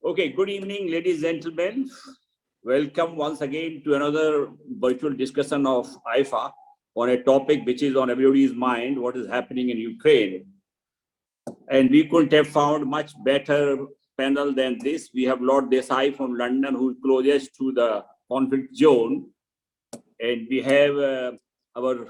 Okay, good evening, ladies and gentlemen. Welcome once again to another virtual discussion of IFA on a topic which is on everybody's mind, what is happening in Ukraine. And we couldn't have found much better panel than this. We have Lord Desai from London, who is closest to the conflict zone. And we have our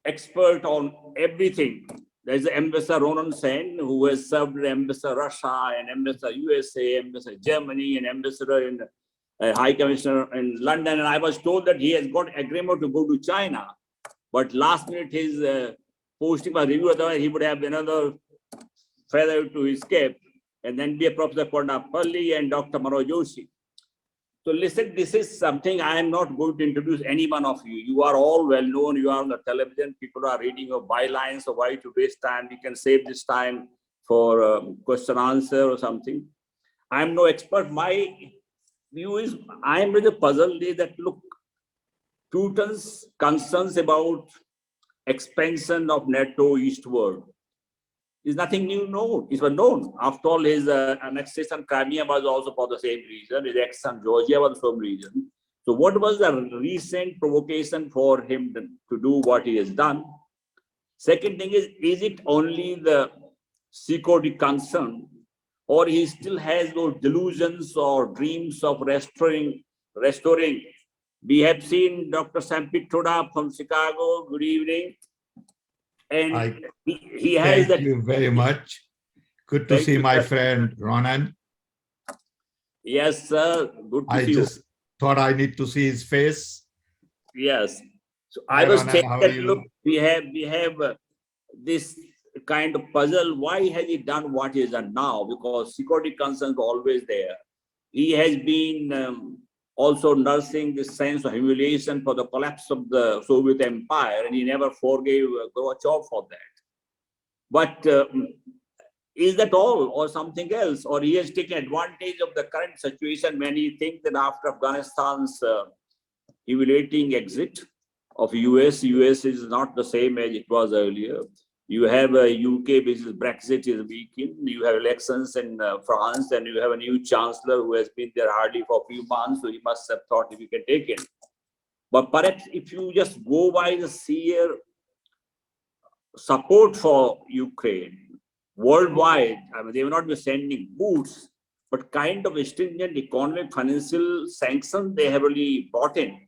expert on everything. There's the Ambassador Ronen Sen, who has served as Ambassador Russia and Ambassador USA, Ambassador Germany, and Ambassador in High Commissioner in London. And I was told that he has got agreement to go to China, but last minute his posting was reviewed, otherwise he would have another feather to his cap, and then be a Professor Kondapalli and Dr. Manoj Joshi. So listen, this is something I am not going to introduce any one of you. You are all well known. You are on the television. People are reading your bylines. So why to waste time? We can save this time for question answer or something. I am no expert. My view is I am really puzzled that look, Putin's concerns about expansion of NATO eastward is nothing new known. It was known. After all, his annexation Crimea was also for the same reason. His action Georgia was the same reason. So what was the recent provocation for him to do what he has done? Second thing is it only the security concern, or he still has those delusions or dreams of restoring? We have seen Dr. Sampit Thoda from Chicago. Good evening. And he has that. Thank you very much. Good to see my friend Ronen. Yes, sir. Good to see you. I just thought I need to see his face. Yes. So I was saying that look, we have this kind of puzzle. Why has he done what he has done now? Because security concerns are always there. He has been also nursing this sense of humiliation for the collapse of the Soviet Empire, and he never forgave Gorbachev for that. But is that all or something else? Or he has taken advantage of the current situation when he thinks that after Afghanistan's humiliating exit of US is not the same as it was earlier. You have a UK which is Brexit is weakened. You have elections in France, and you have a new chancellor who has been there hardly for a few months. So he must have thought if he can take it. But perhaps if you just go by the sheer support for Ukraine worldwide, I mean, they will not be sending boots, but kind of stringent economic financial sanctions they have really brought in.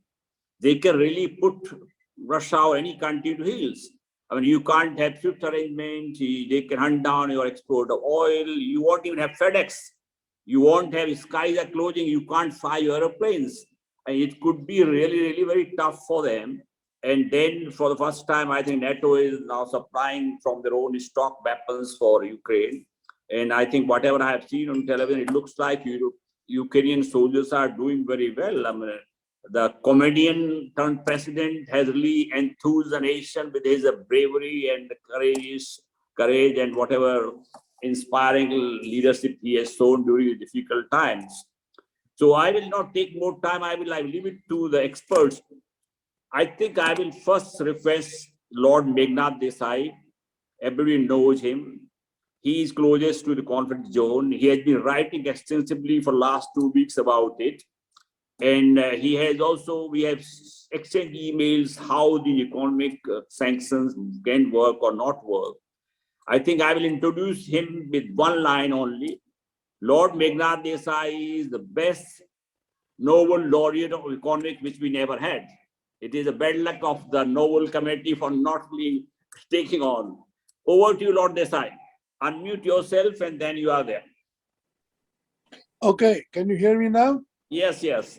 They can really put Russia or any country to heels. I mean, you can't have SWIFT arrangement. They can hunt down your export of oil. You won't even have FedEx. You won't have skies are closing. You can't fly your airplanes. And it could be really, really very tough for them. And then for the first time, I think NATO is now supplying from their own stock weapons for Ukraine. And I think whatever I have seen on television, it looks like Ukrainian soldiers are doing very well. I mean, the comedian turned president has really enthused the nation with his bravery and courage and whatever inspiring leadership he has shown during difficult times. So I will not take more time. I will leave it to the experts. I think I will first request Lord Meghnad Desai. Everybody knows him. He is closest to the conflict zone. He has been writing extensively for the last 2 weeks about it. And he has also, we have exchanged emails how the economic sanctions can work or not work. I think I will introduce him with one line only. Lord Meghnad Desai is the best Nobel laureate of economics which we never had. It is a bad luck of the Nobel Committee for not really taking on. Over to you, Lord Desai. Unmute yourself and then you are there. Okay, can you hear me now? Yes, yes.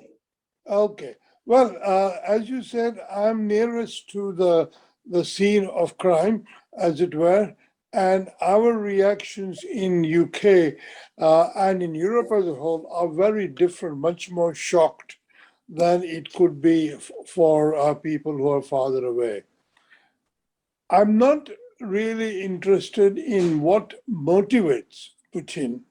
Okay. Well, as you said, I'm nearest to the scene of crime, as it were, and our reactions in UK and in Europe as a whole are very different, much more shocked than it could be for people who are farther away. I'm not really interested in what motivates Putin.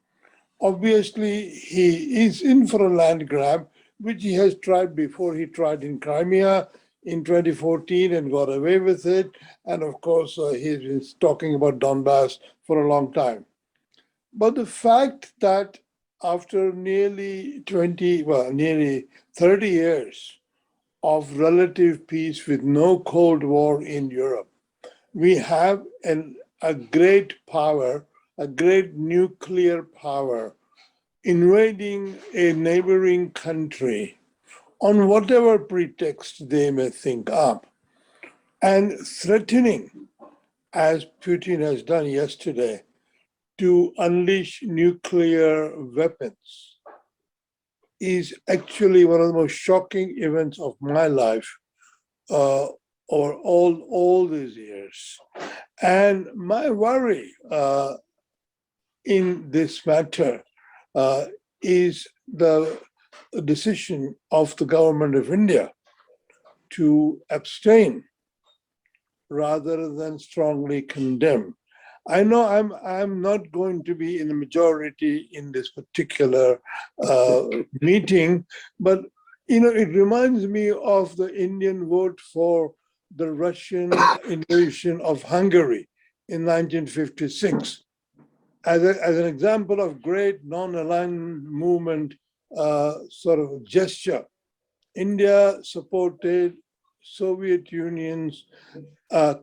Obviously, he is in for a land grab, which he has tried before. He tried in Crimea in 2014 and got away with it. And of course, he's been talking about Donbass for a long time. But the fact that after nearly 30 years of relative peace with no Cold War in Europe, we have a great power, a great nuclear power invading a neighboring country on whatever pretext they may think up and threatening, as Putin has done yesterday, to unleash nuclear weapons is actually one of the most shocking events of my life over all these years. And my worry in this matter is the decision of the government of India to abstain rather than strongly condemn. I know I'm not going to be in the majority in this particular meeting, but it reminds me of the Indian vote for the Russian invasion of Hungary in 1956 as an example of great non-aligned movement sort of gesture. India supported Soviet Union's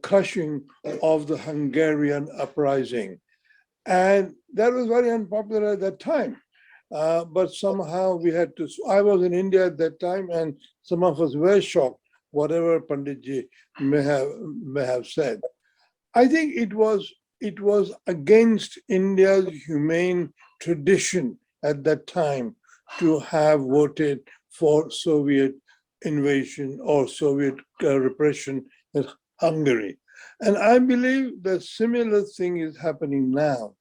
crushing of the Hungarian uprising. And that was very unpopular at that time. But somehow we had to, I was in India at that time, and some of us were shocked, whatever Panditji may have said. I think it was against India's humane tradition at that time to have voted for Soviet invasion or Soviet repression in Hungary. And I believe that similar thing is happening now,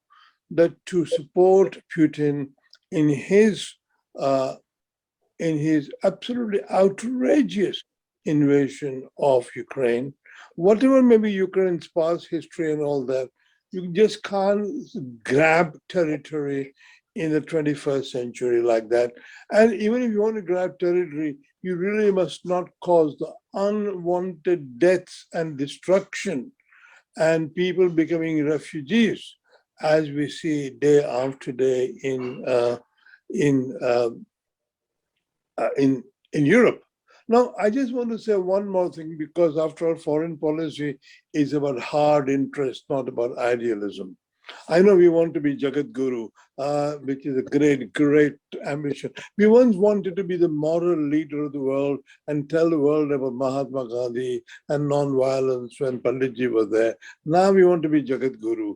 that to support Putin in his absolutely outrageous invasion of Ukraine, whatever may be Ukraine's past history and all that, you just can't grab territory in the 21st century like that. And even if you want to grab territory, you really must not cause the unwanted deaths and destruction and people becoming refugees, as we see day after day in Europe. Now, I just want to say one more thing, because after all, foreign policy is about hard interest, not about idealism. I know we want to be Jagat Guru, which is a great ambition. We once wanted to be the moral leader of the world and tell the world about Mahatma Gandhi and non-violence when Panditji was there. Now we want to be Jagat Guru.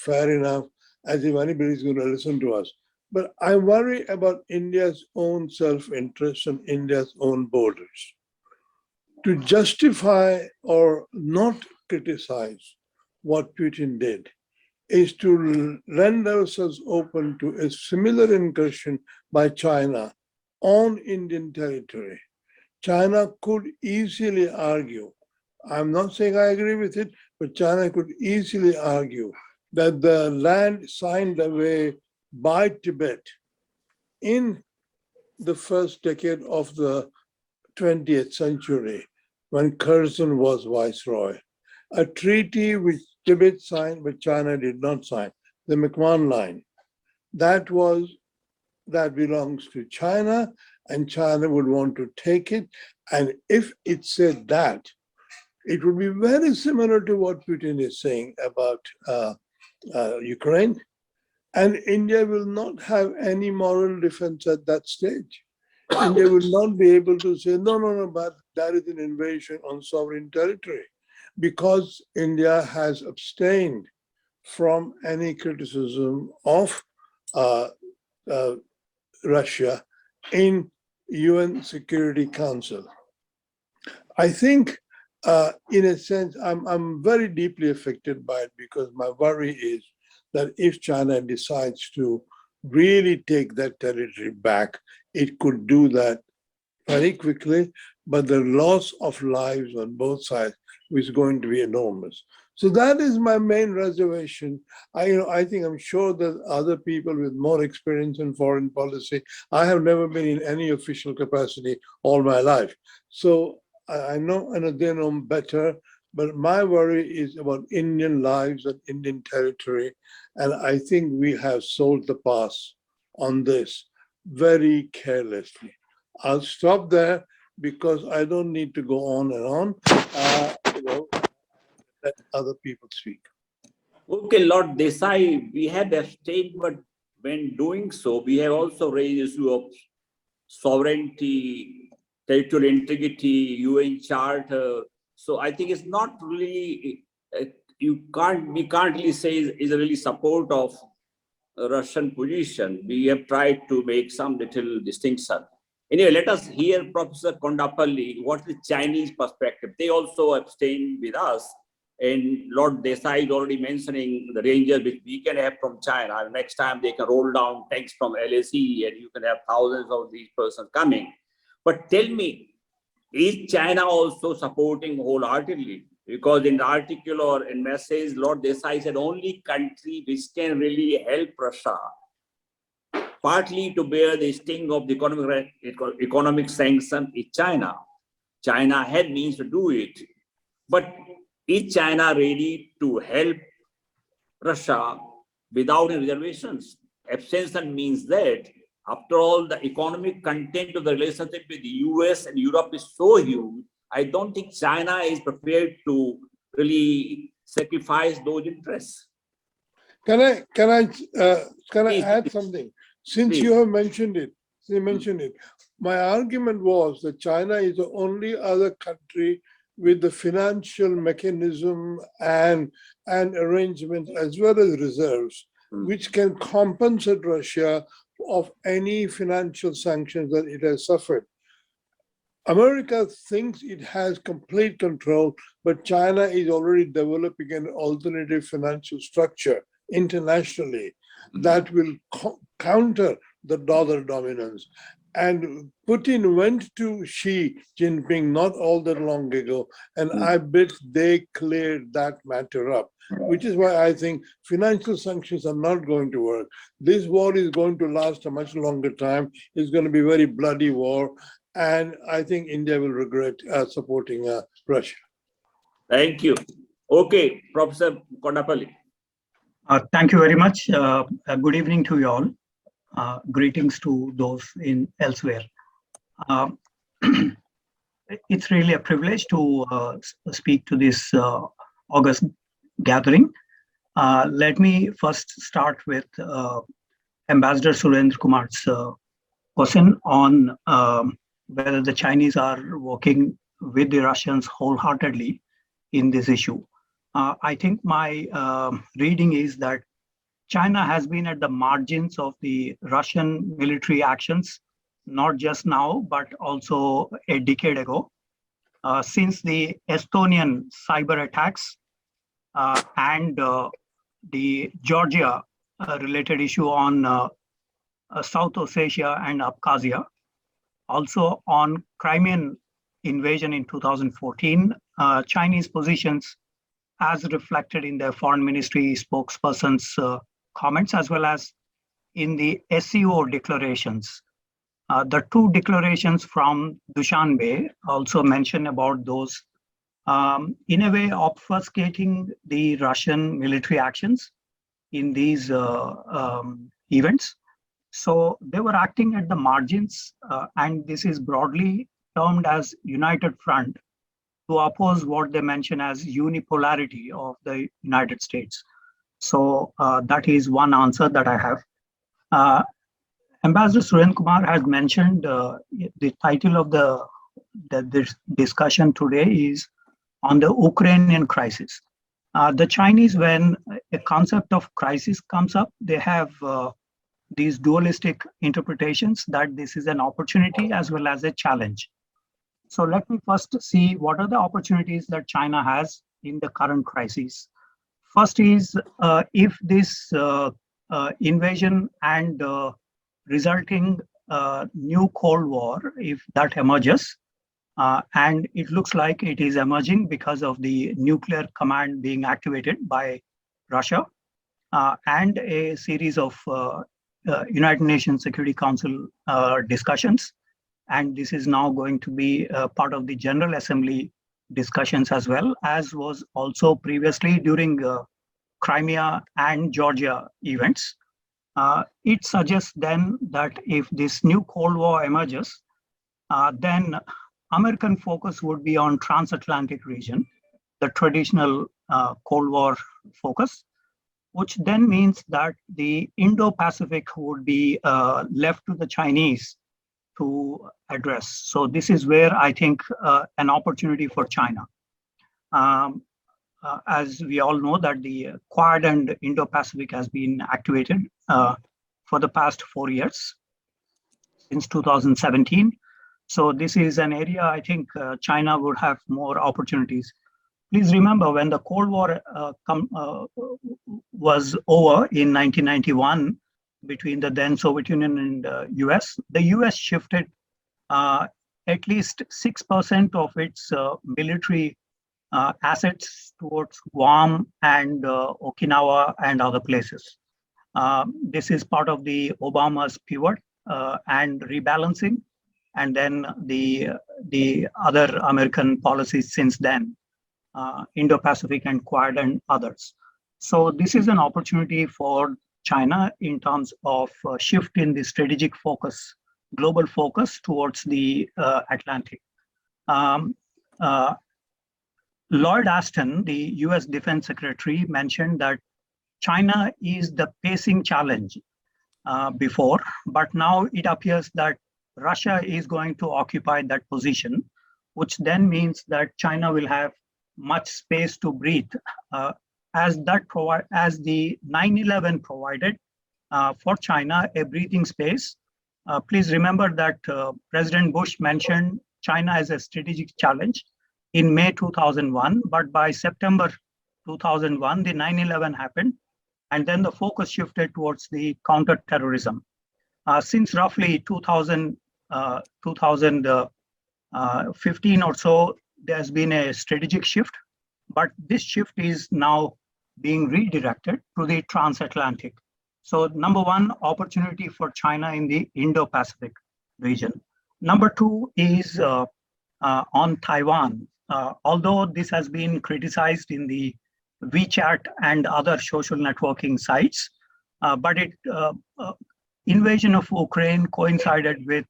Fair enough, as if anybody's going to listen to us. But I worry about India's own self-interest and India's own borders. To justify or not criticize what Putin did is to lend ourselves open to a similar incursion by China on Indian territory. China could easily argue, I'm not saying I agree with it, but China could easily argue that the land signed away by Tibet in the first decade of the 20th century, when Curzon was viceroy, a treaty which Tibet signed but China did not sign, the McMahon Line, that belongs to China, and China would want to take it. And if it said that, it would be very similar to what Putin is saying about Ukraine. And India will not have any moral defense at that stage. India will not be able to say, no, but that is an invasion on sovereign territory, because India has abstained from any criticism of Russia in UN Security Council. I think, in a sense, I'm very deeply affected by it, because my worry is that if China decides to really take that territory back, it could do that very quickly, but the loss of lives on both sides is going to be enormous. So that is my main reservation. I think I'm sure that other people with more experience in foreign policy, I have never been in any official capacity all my life. So I know, and they know better, but my worry is about Indian lives and Indian territory. And I think we have sold the pass on this very carelessly. I'll stop there because I don't need to go on and on. Let other people speak. Okay, Lord Desai, we have abstained, but when doing so, we have also raised issue of sovereignty, territorial integrity, UN Charter. So I think it's not really, we can't really say is a really support of Russian position. We have tried to make some little distinction. Anyway, let us hear Professor Kondapalli, what is the Chinese perspective? They also abstain with us. And Lord Desai is already mentioning the dangers which we can have from China. Next time they can roll down tanks from LSE and you can have thousands of these persons coming. But tell me, is China also supporting wholeheartedly? Because in the article or in message, Lord Desai said only country which can really help Russia, partly to bear the sting of the economic sanction, is China. China had means to do it. But is China ready to help Russia without any reservations? Abstention means that, after all, the economic content of the relationship with the US and Europe is so huge, I don't think China is prepared to really sacrifice those interests. Can I add something? Since Please. you have mentioned it, my argument was that China is the only other country with the financial mechanism and arrangements as well as reserves, which can compensate Russia of any financial sanctions that it has suffered. America thinks it has complete control, but China is already developing an alternative financial structure internationally that will counter the dollar dominance. And Putin went to Xi Jinping not all that long ago, and I bet they cleared that matter up, which is why I think financial sanctions are not going to work. This war is going to last a much longer time. It's going to be a very bloody war, and I think India will regret supporting Russia. Thank you. Okay, Professor Kondapalli. Thank you very much. Good evening to you all. Greetings to those in elsewhere. It's really a privilege to speak to this August gathering. Let me first start with Ambassador Surendra Kumar's question on whether the Chinese are working with the Russians wholeheartedly in this issue. I think my reading is that China has been at the margins of the Russian military actions, not just now, but also a decade ago, since the Estonian cyber attacks and the Georgia related issue on South Ossetia and Abkhazia, also on Crimean invasion in 2014, Chinese positions as reflected in the foreign ministry spokesperson's comments, as well as in the SEO declarations. The two declarations from Dushanbe also mention about those, in a way obfuscating the Russian military actions in these events. So they were acting at the margins, and this is broadly termed as United Front to oppose what they mention as unipolarity of the United States. So that is one answer that I have. Ambassador Surendra Kumar has mentioned the title of this discussion today is on the Ukrainian crisis. The Chinese, when a concept of crisis comes up, they have these dualistic interpretations that this is an opportunity as well as a challenge. So let me first see what are the opportunities that China has in the current crisis. First is if this invasion and resulting new Cold War, if that emerges, and it looks like it is emerging because of the nuclear command being activated by Russia and a series of United Nations Security Council discussions. And this is now going to be part of the General Assembly discussions as well, as was also previously during Crimea and Georgia events. It suggests then that if this new Cold War emerges, then American focus would be on transatlantic region, the traditional Cold War focus, which then means that the Indo-Pacific would be left to the Chinese to address. So this is where I think an opportunity for China. As we all know that the Quad and Indo-Pacific has been activated for the past 4 years, since 2017. So this is an area I think China would have more opportunities. Please remember when the Cold War was over in 1991 between the then Soviet Union and US, the US shifted at least 6% of its military assets towards Guam and Okinawa and other places. This is part of the Obama's pivot and rebalancing, and then the other American policies since then, Indo-Pacific and Quad and others. So this is an opportunity for China in terms of shift in the strategic focus, global focus towards the Atlantic. Lloyd Austin, the US Defense Secretary, mentioned that China is the pacing challenge before, but now it appears that Russia is going to occupy that position, which then means that China will have much space to breathe, as the 9/11 provided for China a breathing space. Please remember that President Bush mentioned China as a strategic challenge in May 2001, but by September 2001, the 9/11 happened, and then the focus shifted towards the counterterrorism. Since roughly 2015 or so, there's been a strategic shift, but this shift is now being redirected to the transatlantic. So number one, opportunity for China in the Indo-Pacific region. Number two is on Taiwan. Although this has been criticized in the WeChat and other social networking sites, but invasion of Ukraine coincided with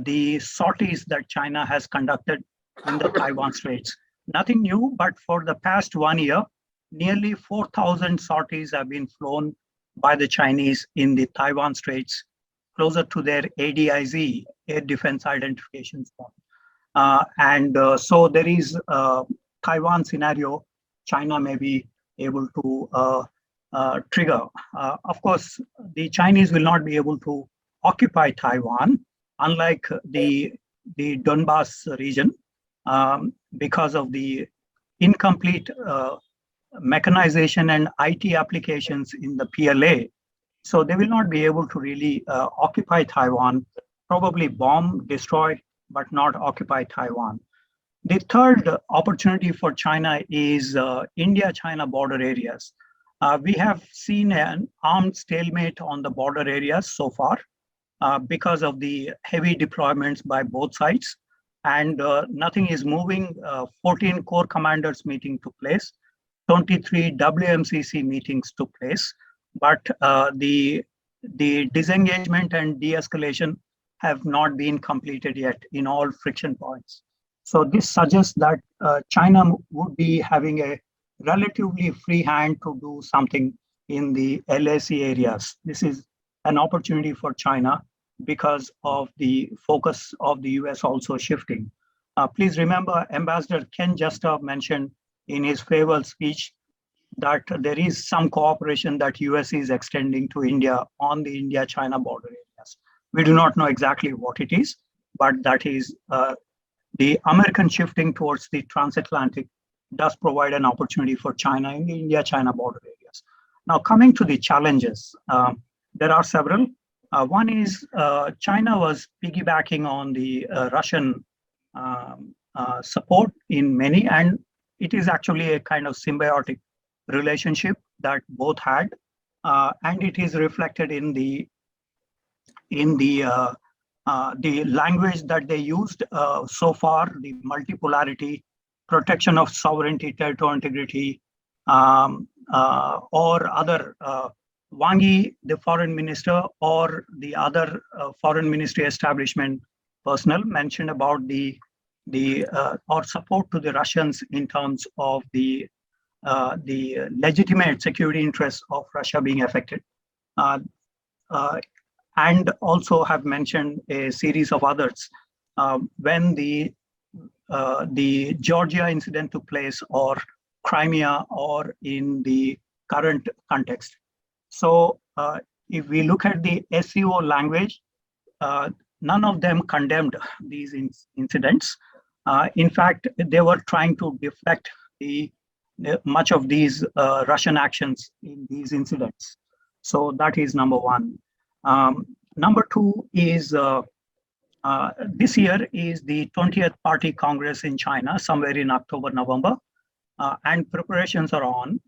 the sorties that China has conducted in the Taiwan Straits. Nothing new, but for the past 1 year, nearly 4,000 sorties have been flown by the Chinese in the Taiwan Straits, closer to their ADIZ, Air Defense Identification Zone. So there is a Taiwan scenario China may be able to trigger. Of course, the Chinese will not be able to occupy Taiwan, unlike the Donbass region, because of the incomplete mechanization and IT applications in the PLA. So they will not be able to really occupy Taiwan, probably bomb, destroy, but not occupy Taiwan. The third opportunity for China is India-China border areas. We have seen an armed stalemate on the border areas so far because of the heavy deployments by both sides, and nothing is moving. 14 Corps Commanders meeting took place, 23 WMCC meetings took place, but the disengagement and de-escalation have not been completed yet in all friction points. So this suggests that China would be having a relatively free hand to do something in the LAC areas. This is an opportunity for China because of the focus of the US also shifting. Please remember, Ambassador Ken Jester mentioned in his farewell speech that there is some cooperation that US is extending to India on the India-China border areas. We do not know exactly what it is, but that is the American shifting towards the transatlantic does provide an opportunity for China in the India-China border areas. Now, coming to the challenges, there are several. One is China was piggybacking on the Russian support in many, and it is actually a kind of symbiotic relationship that both had, and it is reflected in the language that they used so far, the multipolarity, protection of sovereignty, territorial integrity, or other Wang Yi, the foreign minister, or the other foreign ministry establishment personnel mentioned about the or support to the Russians in terms of the legitimate security interests of Russia being affected, and also have mentioned a series of others when the Georgia incident took place, or Crimea, or in the current context. So if we look at the SEO language, none of them condemned these incidents. In fact, they were trying to deflect much of these Russian actions in these incidents. So that is number one. Number two is this year is the 20th Party Congress in China, somewhere in October, November, and preparations are on.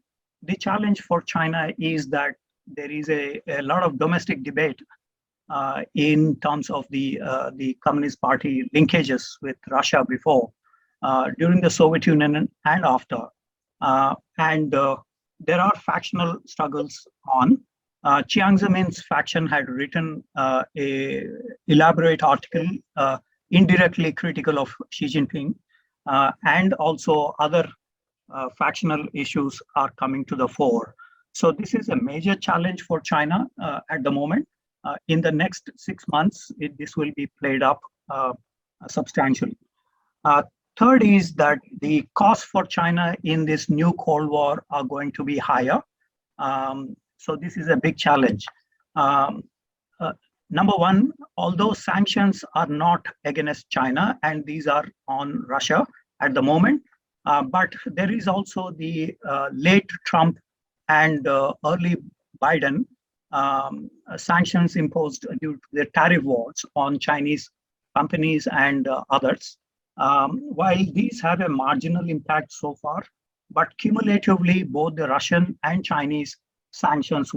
The challenge for China is that there is a lot of domestic debate in terms of the Communist Party linkages with Russia before, during the Soviet Union and after. And there are factional struggles on. Jiang Zemin's faction had written a elaborate article indirectly critical of Xi Jinping, and also other factional issues are coming to the fore. So this is a major challenge for China at the moment. In the next 6 months, this will be played up substantially. Third is that the costs for China in this new Cold War are going to be higher. So this is a big challenge. Number one, although sanctions are not against China, and these are on Russia at the moment, but there is also the late Trump and early Biden sanctions imposed due to the tariff wars on Chinese companies and others. While these have a marginal impact so far, but cumulatively, both the Russian and Chinese sanctions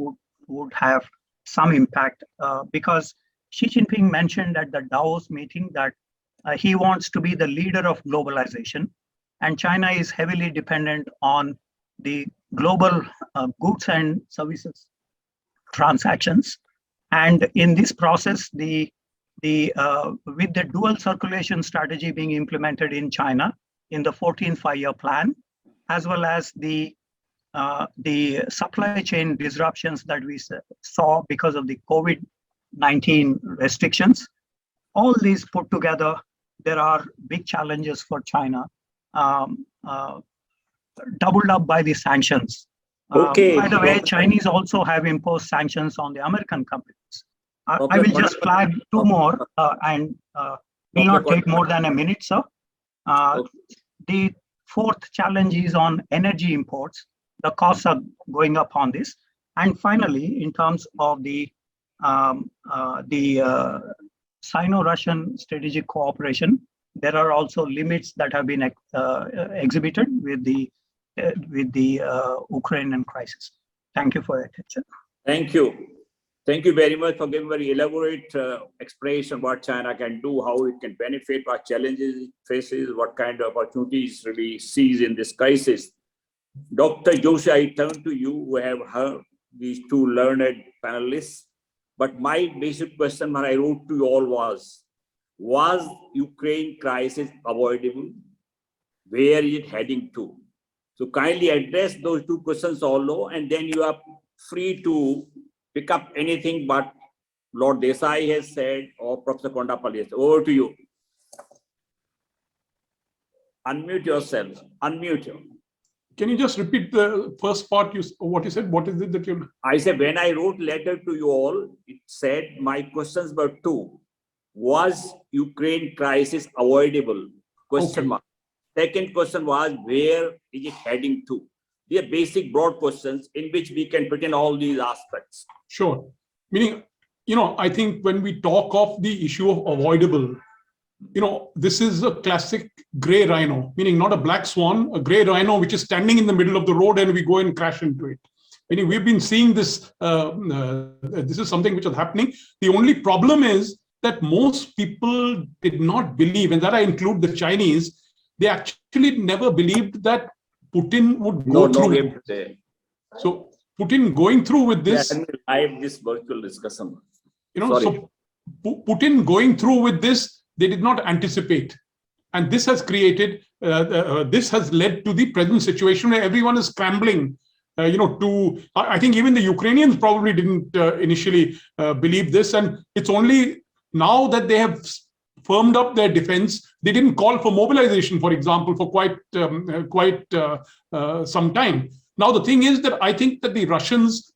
would have some impact, because Xi Jinping mentioned at the Davos meeting that he wants to be the leader of globalization, and China is heavily dependent on the global goods and services transactions. And in this process, with the dual circulation strategy being implemented in China in the 14th five-year plan, as well as the supply chain disruptions that we saw because of the COVID-19 restrictions, all these put together, there are big challenges for China, doubled up by the sanctions. Okay. By the way, Chinese also have imposed sanctions on the American companies. I will just flag two more and will not take more than a minute, sir. The fourth challenge is on energy imports. The costs are going up on this. And finally, in terms of the Sino-Russian strategic cooperation, there are also limits that have been exhibited with the Ukrainian crisis. Thank you for your attention. Thank you. Thank you very much for giving very elaborate explanation what China can do, how it can benefit, what challenges it faces, what kind of opportunities really sees in this crisis. Dr. Joshi, I turn to you. We have heard these two learned panelists, but my basic question when I wrote to you all was Ukraine crisis avoidable? Where is it heading to? So kindly address those two questions also, and then you are free to pick up anything but Lord Desai has said or Professor Kondapalli has said. Over to you. Unmute yourself. Unmute you. Can you just repeat the first part, what you said? What is it that you... I said, when I wrote letter to you all, it said my questions were two. Was Ukraine crisis avoidable? Question mark. Second question was, where is it heading to? These are basic broad questions in which we can put in all these aspects. Sure. Meaning, I think when we talk of the issue of avoidable, this is a classic gray rhino, meaning not a black swan, a gray rhino, which is standing in the middle of the road and we go and crash into it. Meaning we've been seeing this, this is something which is happening. The only problem is that most people did not believe, and that I include the Chinese, they actually never believed that Putin would go through. So Putin going through with this, live this virtual discussion. So Putin going through with this, they did not anticipate. And this has created, this has led to the present situation where everyone is scrambling, I think even the Ukrainians probably didn't initially believe this. And it's only now that they have firmed up their defense. They didn't call for mobilization, for example, for quite some time. Now, the thing is that I think that the Russians,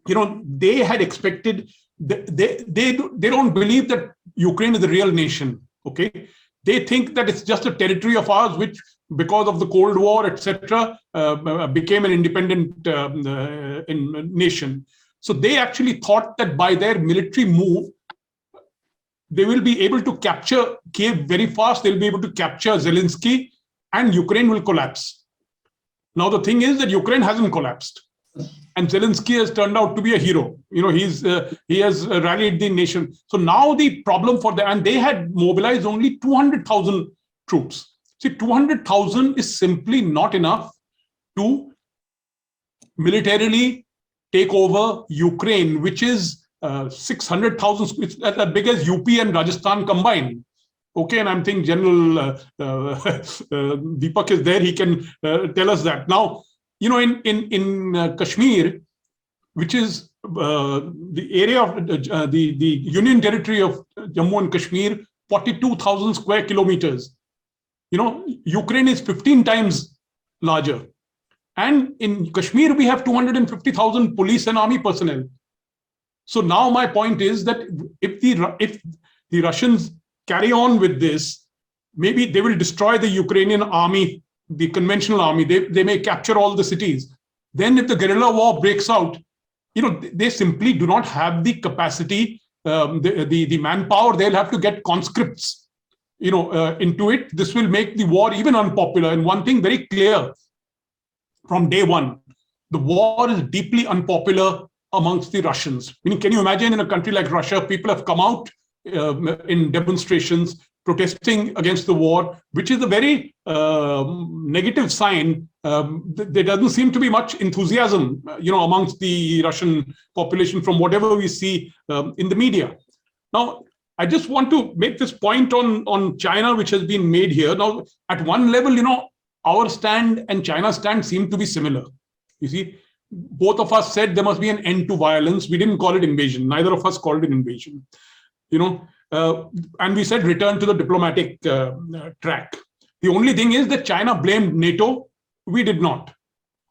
they had expected, they don't believe that Ukraine is a real nation, okay? They think that it's just a territory of ours, which, because of the Cold War, etc., became an independent nation. So they actually thought that by their military move, they will be able to capture Kiev very fast. They'll be able to capture Zelensky, and Ukraine will collapse. Now, the thing is that Ukraine hasn't collapsed. And Zelensky has turned out to be a hero. He has rallied the nation. So now the problem for them, and they had mobilized only 200,000 troops. See, 200,000 is simply not enough to militarily take over Ukraine, which is 600,000. It's as big as UP and Rajasthan combined. Okay, and I'm thinking General Deepak is there. He can tell us that. Now, in Kashmir, which is the area of the Union Territory of Jammu and Kashmir, 42,000 square kilometers. Ukraine is 15 times larger. And in Kashmir, we have 250,000 police and army personnel. So now my point is that if the Russians carry on with this, maybe they will destroy the Ukrainian army, the conventional army. They may capture all the cities. Then if the guerrilla war breaks out, they simply do not have the capacity, the manpower. They'll have to get conscripts, into it. This will make the war even unpopular. And one thing very clear from day one, the war is deeply unpopular amongst the Russians. Can you imagine in a country like Russia, people have come out in demonstrations protesting against the war, which is a very negative sign. There doesn't seem to be much enthusiasm, amongst the Russian population from whatever we see in the media. Now, I just want to make this point on China, which has been made here. Now, at one level, our stand and China's stand seem to be similar. You see, both of us said there must be an end to violence. We didn't call it invasion. Neither of us called it invasion. And we said return to the diplomatic track. The only thing is that China blamed NATO. We did not.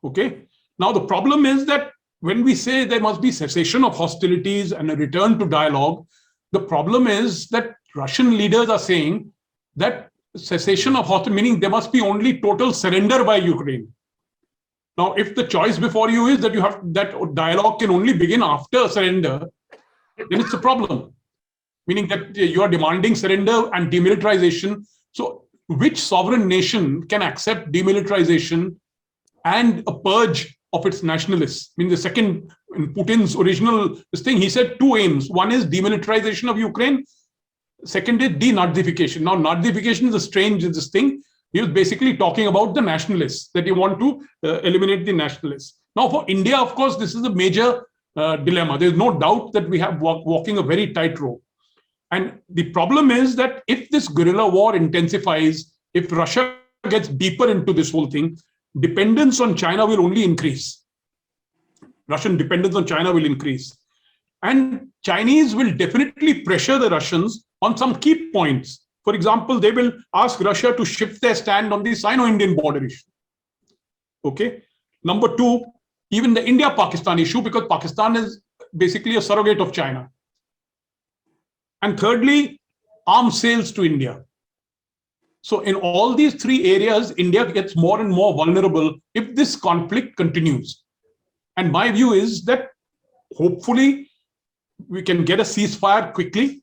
Okay. Now, the problem is that when we say there must be cessation of hostilities and a return to dialogue, the problem is that Russian leaders are saying that cessation of hostility, meaning there must be only total surrender by Ukraine. Now, if the choice before you is that you have that dialogue can only begin after surrender, then it's a problem. Meaning that you are demanding surrender and demilitarization. So which sovereign nation can accept demilitarization and a purge of its nationalists? The second, in Putin's original thing, he said two aims. One is demilitarization of Ukraine. Second is denazification. Now, nazification is a strange thing. He was basically talking about the nationalists, that you want to eliminate the nationalists. Now, for India, of course, this is a major dilemma. There's no doubt that we have walking a very tight rope. And the problem is that if this guerrilla war intensifies, if Russia gets deeper into this whole thing, dependence on China will only increase. Russian dependence on China will increase. And Chinese will definitely pressure the Russians on some key points. For example, they will ask Russia to shift their stand on the Sino-Indian border issue. Okay. Number two, even the India-Pakistan issue, because Pakistan is basically a surrogate of China. And thirdly, arms sales to India. So in all these three areas, India gets more and more vulnerable if this conflict continues. And my view is that hopefully we can get a ceasefire quickly.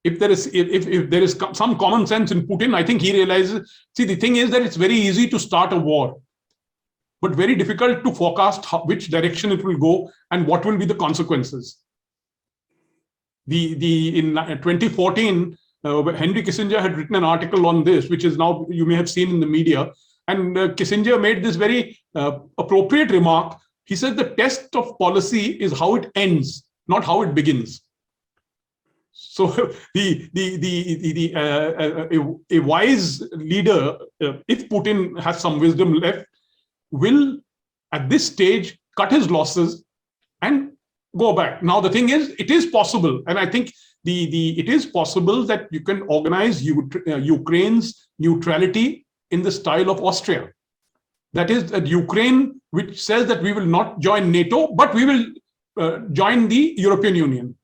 If there is some common sense in Putin, I think he realizes, see, the thing is that it's very easy to start a war, but very difficult to forecast which direction it will go and what will be the consequences. In 2014, Henry Kissinger had written an article on this, which is now you may have seen in the media. And Kissinger made this very appropriate remark. He said the test of policy is how it ends, not how it begins. So a wise leader, if Putin has some wisdom left, will at this stage cut his losses and go back. Now the thing is, it is possible, and I think it is possible that you can organize Ukraine's neutrality in the style of Austria. That is, that Ukraine, which says that we will not join NATO, but we will join the European Union.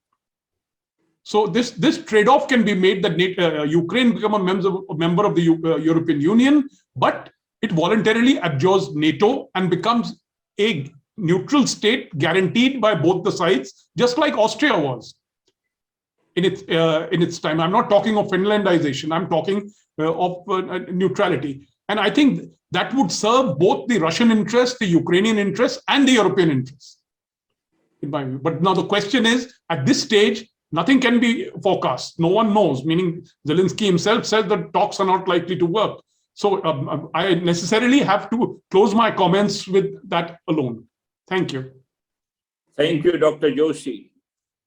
So this trade-off can be made that Ukraine become a member of the European Union, but it voluntarily abjures NATO and becomes a neutral state guaranteed by both the sides, just like Austria was in its time. I'm not talking of Finlandization. I'm talking of neutrality. And I think that would serve both the Russian interests, the Ukrainian interests, and the European interests, in my view. But now the question is, at this stage, nothing can be forecast. No one knows, meaning Zelensky himself said that talks are not likely to work. So I necessarily have to close my comments with that alone. Thank you. Thank you, Dr. Joshi.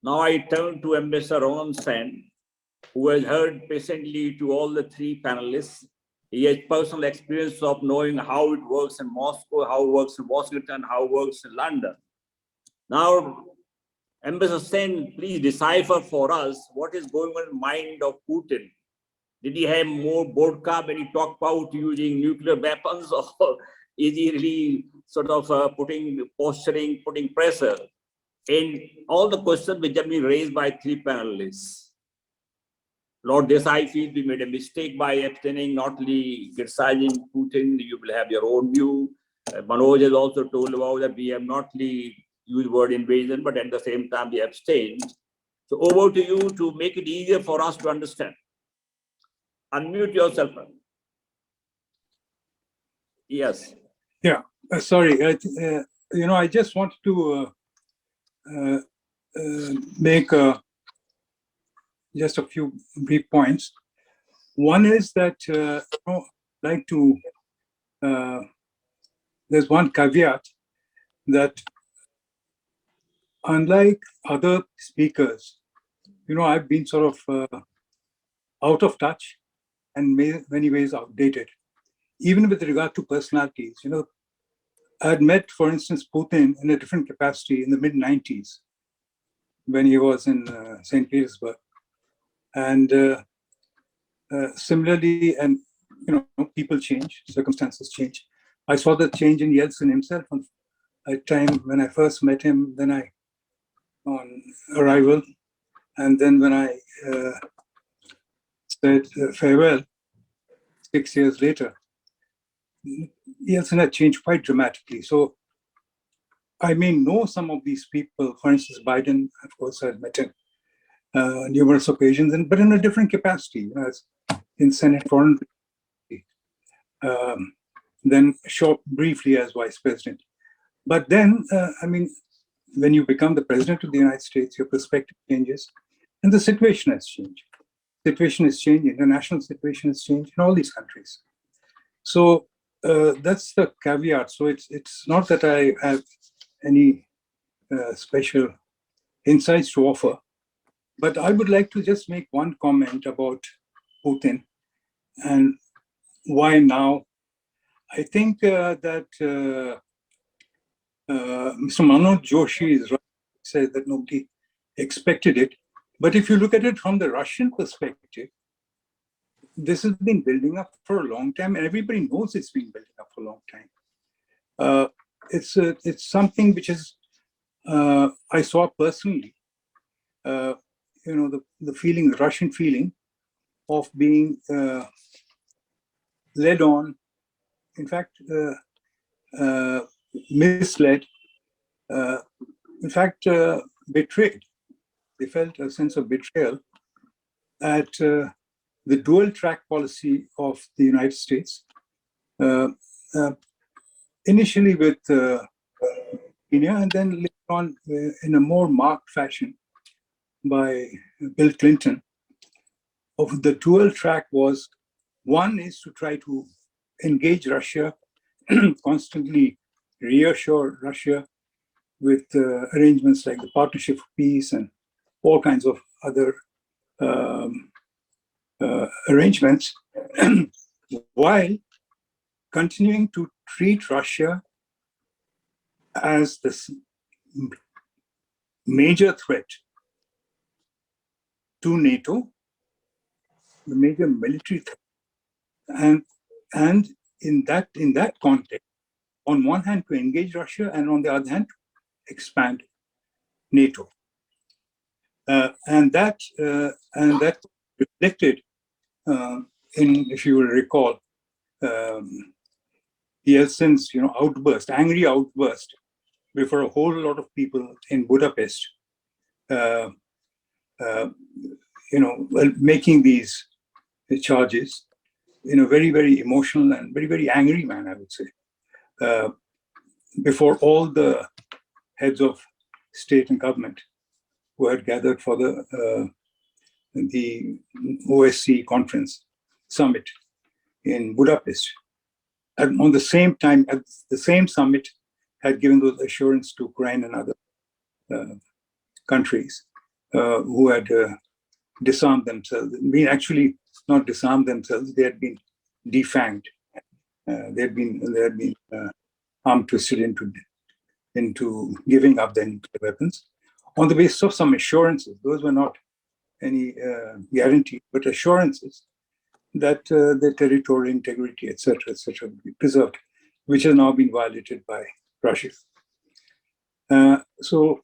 Now I turn to Ambassador Ronen Sen, who has heard patiently to all the three panelists. He has personal experience of knowing how it works in Moscow, how it works in Washington, how it works in London. Now, Ambassador Sen, please decipher for us what is going on in the mind of Putin. Did he have more vodka when he talked about using nuclear weapons, or is he really sort of posturing, putting pressure? And all the questions which have been raised by three panelists. Lord Desai feels we made a mistake by abstaining, not only criticizing Putin. You will have your own view. Manoj has also told about that we have not only used the word invasion, but at the same time we abstained. So over to you to make it easier for us to understand. Unmute yourself. Yes. Yeah, sorry. I just wanted to make just a few brief points. One is that I'd like to. There's one caveat that, unlike other speakers, I've been sort of out of touch and many ways outdated, even with regard to personalities. I had met, for instance, Putin in a different capacity in the mid-90s when he was in St. Petersburg. And similarly, and people change, circumstances change. I saw the change in Yeltsin himself at a time when I first met him, then on arrival, and then when I said farewell 6 years later. Yeltsin had changed quite dramatically. So I may know some of these people. For instance, Biden, of course, I've met him numerous occasions, but in a different capacity, as in Senate Foreign, then briefly as Vice President. But then, when you become the President of the United States, your perspective changes, and the situation has changed. Situation has changed, international situation has changed in all these countries. So that's the caveat. So it's not that I have any special insights to offer, but I would like to just make one comment about Putin and why now. I think that Mr. Manoj Joshi is right, said that nobody expected it. But if you look at it from the Russian perspective, this has been building up for a long time, and everybody knows it's been building up for a long time. It's something which is I saw personally. The feeling, the Russian feeling of being led on, in fact, misled, in fact, betrayed. They felt a sense of betrayal at the dual track policy of the United States, initially with India, and then later on in a more marked fashion by Bill Clinton. Of the dual track was, one is to try to engage Russia, constantly reassure Russia with arrangements like the Partnership for Peace and all kinds of other arrangements, while continuing to treat Russia as this major threat to NATO, the major military threat, and in that context, on one hand to engage Russia, and on the other hand to expand NATO, and that reflected in, if you will recall, Yeltsin's angry outburst before a whole lot of people in Budapest, making these charges in a very, very emotional and very, very angry manner, I would say, before all the heads of state and government who had gathered for the OSCE conference summit in Budapest. And on the same time, at the same summit, had given those assurance to Ukraine and other countries who had disarmed themselves. Actually not disarmed themselves; they had been defanged. They had been arm twisted into giving up their nuclear weapons on the basis of some assurances. Those were not any guarantee, but assurances that their territorial integrity, etc., would be preserved, which has now been violated by Russia. So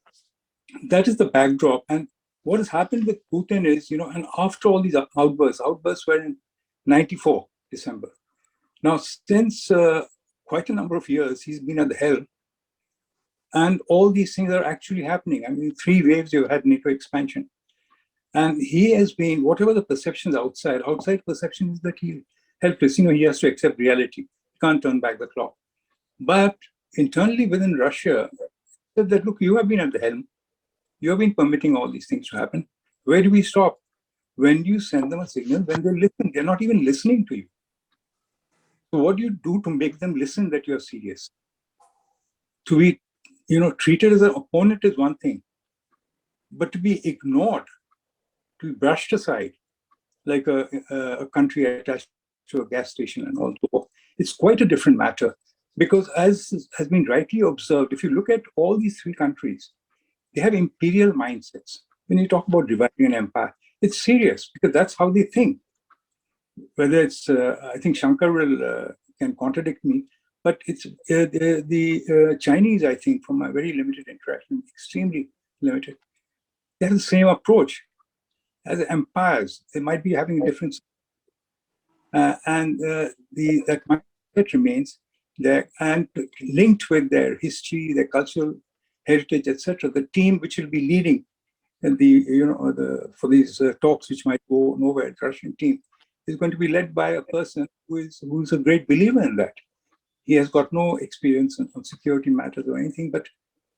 that is the backdrop. And what has happened with Putin is, and after all these outbursts were in '94, December. Now, since quite a number of years, he's been at the helm, and all these things are actually happening. I mean, 3 waves you've had NATO expansion. And he has been, whatever the perceptions outside perception is that he helpless. He has to accept reality. He can't turn back the clock. But internally within Russia, said that, look, you have been at the helm. You have been permitting all these things to happen. Where do we stop? When do you send them a signal? When they listen, they're not even listening to you. So what do you do to make them listen that you're serious? To be, treated as an opponent is one thing, but to be ignored, to be brushed aside, like a country attached to a gas station and all that, it's quite a different matter. Because as has been rightly observed, if you look at all these 3 countries, they have imperial mindsets. When you talk about dividing an empire, it's serious because that's how they think. Whether it's, I think Shankar can contradict me, but it's the Chinese, I think, from my very limited interaction, extremely limited, they have the same approach. As empires, they might be having a difference. And that mindset remains there, and linked with their history, their cultural heritage, etc. The team which will be leading for these talks, which might go nowhere, the Russian team, is going to be led by a person who is a great believer in that. He has got no experience on security matters or anything, but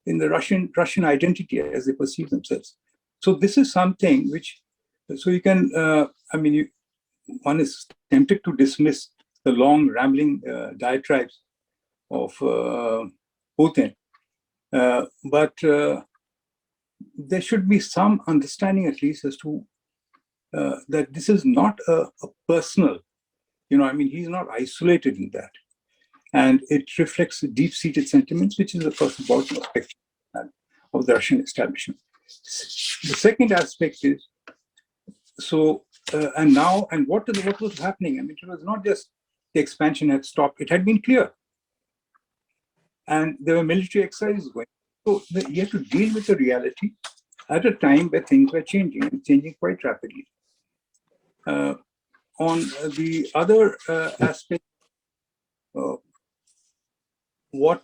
in the Russian identity as they perceive themselves. So this is something which, so you can, one is tempted to dismiss the long rambling diatribes of Putin, but there should be some understanding at least as to that this is not a personal, he's not isolated in that. And it reflects deep-seated sentiments, which is, of course, about the perspective of the Russian establishment. The second aspect is, and what was happening? It was not just the expansion had stopped, it had been clear. And there were military exercises going. So you have to deal with the reality at a time where things were changing, and changing quite rapidly. On the other aspect, what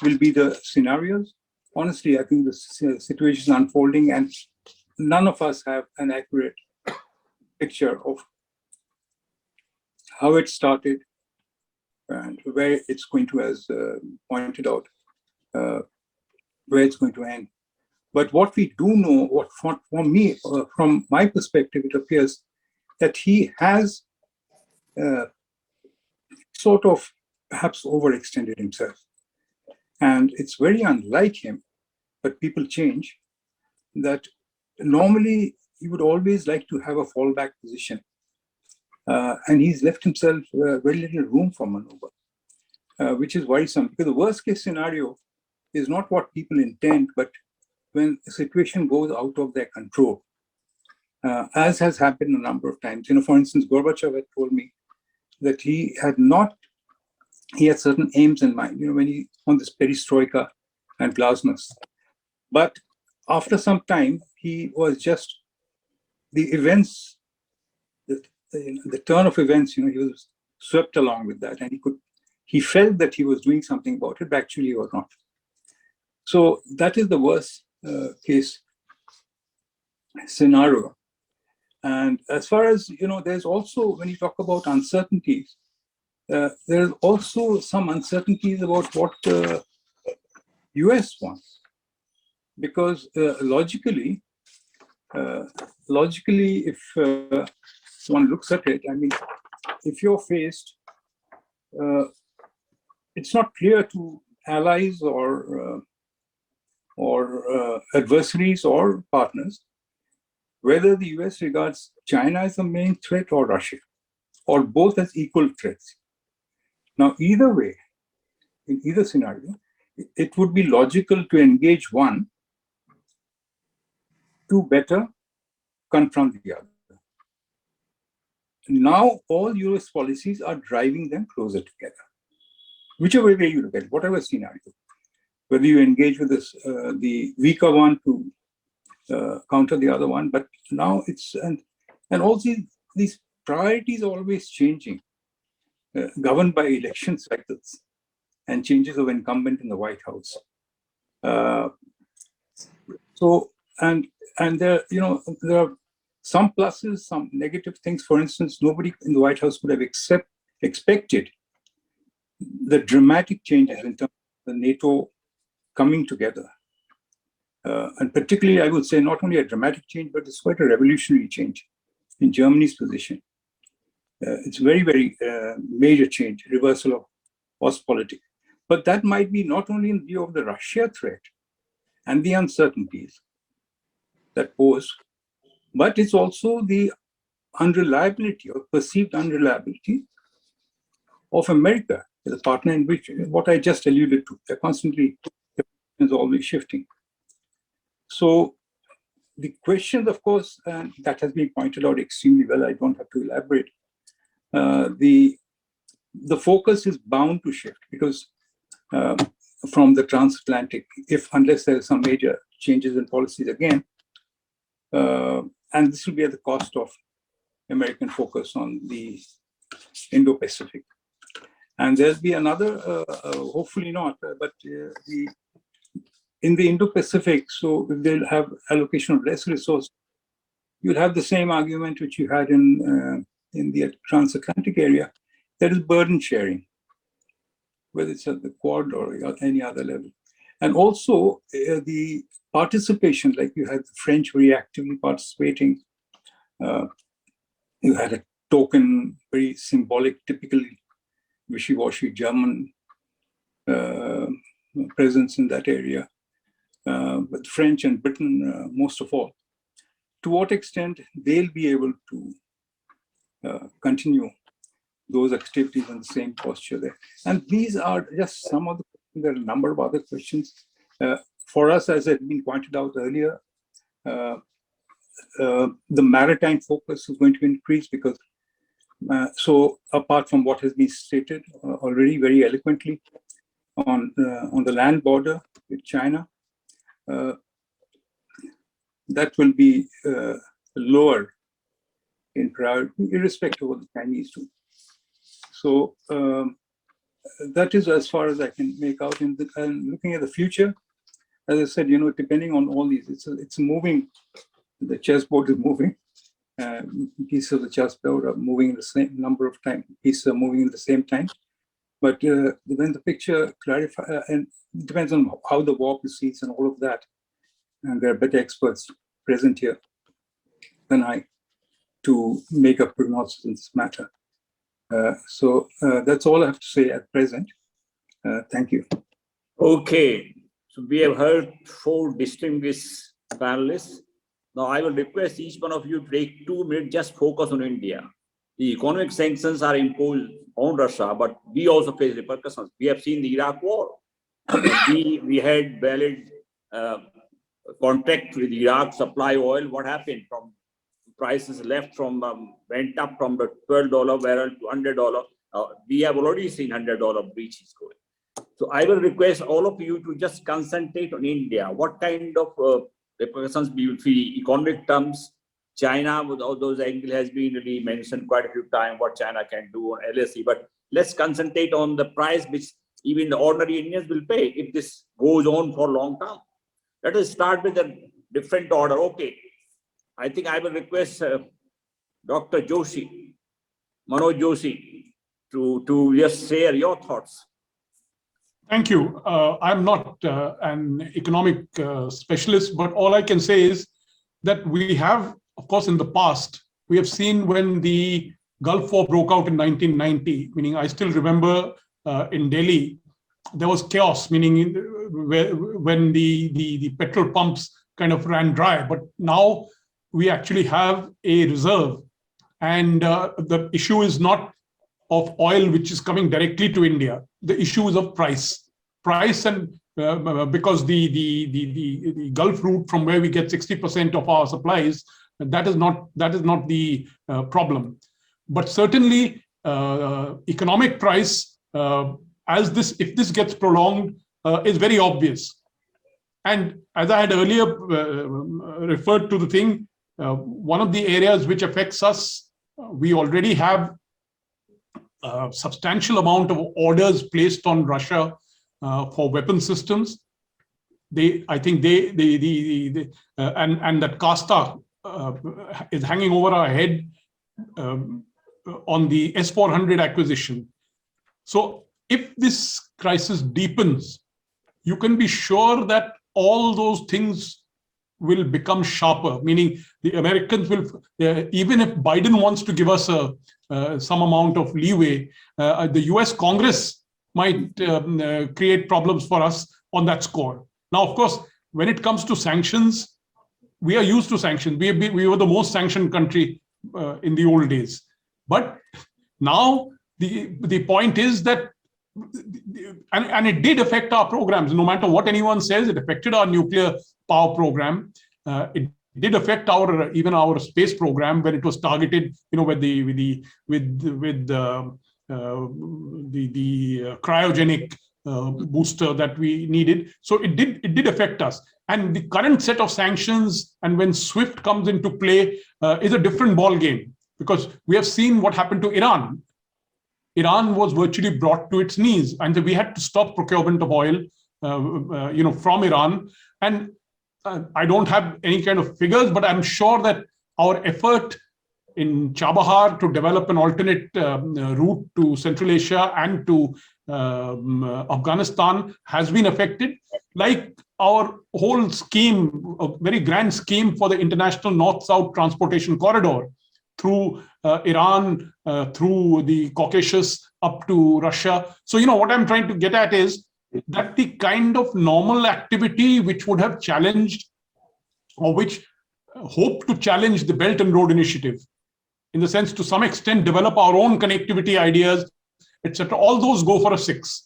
will be the scenarios? Honestly, I think the situation is unfolding, and none of us have an accurate picture of how it started and where it's going to, as pointed out, where it's going to end. But what we do know, for me, from my perspective, it appears that he has sort of perhaps overextended himself. And it's very unlike him, but people change, that normally he would always like to have a fallback position. And he's left himself very little room for maneuver, which is worrisome, because the worst case scenario is not what people intend, but when a situation goes out of their control, as has happened a number of times. For instance, Gorbachev had told me that he had certain aims in mind, when he on this perestroika and glasnost. But after some time, he was just the events, the turn of events, he was swept along with that, and he felt that he was doing something about it, but actually he was not. So that is the worst case scenario. And as far as, there's also, when you talk about uncertainties, there's also some uncertainties about what the US wants. Because logically, if one looks at it, if you're faced, it's not clear to allies or adversaries or partners whether the US regards China as the main threat or Russia, or both as equal threats. Now, either way, in either scenario, it would be logical to engage one to better confront the other. Now, all US policies are driving them closer together, whichever way you look at it, whatever scenario. Whether you engage with the weaker one to counter the other one, but now it's, and also these priorities are always changing, governed by election cycles and changes of incumbent in the White House. So, and there are some pluses, some negative things. For instance, nobody in the White House would have expected the dramatic changes in terms of the NATO coming together. And particularly, I would say, not only a dramatic change, but it's quite a revolutionary change in Germany's position. It's very, very major change, reversal of Ostpolitik. But that might be not only in view of the Russia threat and the uncertainties that pose, but it's also the unreliability or perceived unreliability of America as a partner, in which, what I just alluded to, they're constantly, is always shifting. So the questions, of course, and that has been pointed out extremely well, I don't have to elaborate. The focus is bound to shift, because from the transatlantic, unless there are some major changes in policies again, and this will be at the cost of American focus on the Indo-Pacific. And there'll be another, hopefully not, but in the Indo-Pacific, so if they'll have allocation of less resources, you'll have the same argument which you had in the transatlantic area, that is burden sharing, whether it's at the Quad or any other level. And also the participation, like you had the French very actively participating, you had a token, very symbolic, typically wishy-washy German presence in that area, but French and Britain most of all. To what extent they'll be able to continue those activities in the same posture there. And these are just some of there are a number of other questions. For us, as had been pointed out earlier, the maritime focus is going to increase, because so apart from what has been stated already very eloquently on the land border with China, that will be lower in priority, irrespective of what the Chinese do. So that is as far as I can make out. And looking at the future, as I said, depending on all these, it's moving. The chessboard is moving. Pieces of the chessboard are moving in the same number of time. Pieces are moving at the same time. But when the picture clarifies, and it depends on how the war proceeds and all of that, and there are better experts present here than I to make a prognosis in this matter. So that's all I have to say at present. Thank you. Okay, so we have heard 4 distinguished panelists. Now I will request each one of you to take 2 minutes, just focus on India. The economic sanctions are imposed on Russia, but we also face repercussions. We have seen the Iraq war. we had valid contract with Iraq, supply oil. What happened? From prices left from went up from the $12 barrel to $100. We have already seen $100 breaches going. So I will request all of you to just concentrate on India. What kind of repercussions we will see economic terms? China, with all those angles, has been really mentioned quite a few times what China can do on LSE. But let's concentrate on the price which even the ordinary Indians will pay if this goes on for a long time. Let us start with a different order. Okay, I think I will request Dr. Joshi, Manoj Joshi, to just share your thoughts. Thank you. I'm not an economic specialist, but all I can say is that we have, of course, in the past, we have seen when the Gulf War broke out in 1990, meaning I still remember in Delhi, there was chaos, meaning when the petrol pumps kind of ran dry. But now we actually have a reserve. And the issue is not of oil, which is coming directly to India. The issue is of price. Price, and because the Gulf route from where we get 60% of our supplies, that is not the problem. But certainly economic price, if this gets prolonged, is very obvious. And as I had earlier referred to the thing, one of the areas which affects us, we already have a substantial amount of orders placed on Russia for weapon systems. I think and that casta is hanging over our head on the S-400 acquisition. So if this crisis deepens, you can be sure that all those things will become sharper, meaning the Americans will, even if Biden wants to give us some amount of leeway, the US Congress might create problems for us on that score. Now, of course, when it comes to sanctions, we are used to sanctions. We were the most sanctioned country in the old days. But now the point is that, and it did affect our programs. No matter what anyone says, it affected our nuclear power program. It did affect even our space program when it was targeted, with the cryogenic booster that we needed. So it did affect us. And the current set of sanctions, and when SWIFT comes into play, is a different ball game, because we have seen what happened to Iran. Iran was virtually brought to its knees, and we had to stop procurement of oil, from Iran. And I don't have any kind of figures, but I'm sure that our effort in Chabahar to develop an alternate route to Central Asia and to Afghanistan has been affected, like our whole scheme, a very grand scheme for the international North-South transportation corridor through Iran, through the Caucasus, up to Russia. So, what I'm trying to get at is that the kind of normal activity which would have challenged, or which hoped to challenge the Belt and Road Initiative, in the sense to some extent develop our own connectivity ideas, etc., all those go for a 6.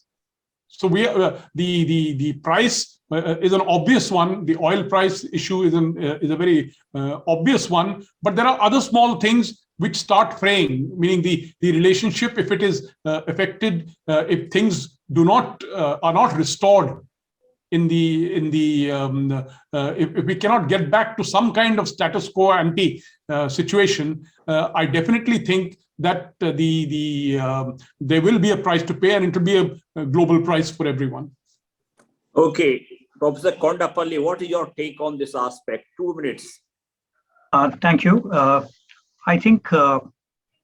So the price is an obvious one. The oil price issue is a very obvious one. But there are other small things which start fraying, meaning the relationship, if it is affected, if things are not restored if we cannot get back to some kind of status quo ante situation, I definitely think that there will be a price to pay, and it will be a global price for everyone. Okay, Professor Kondapalli, what is your take on this aspect? 2 minutes. Thank you. I think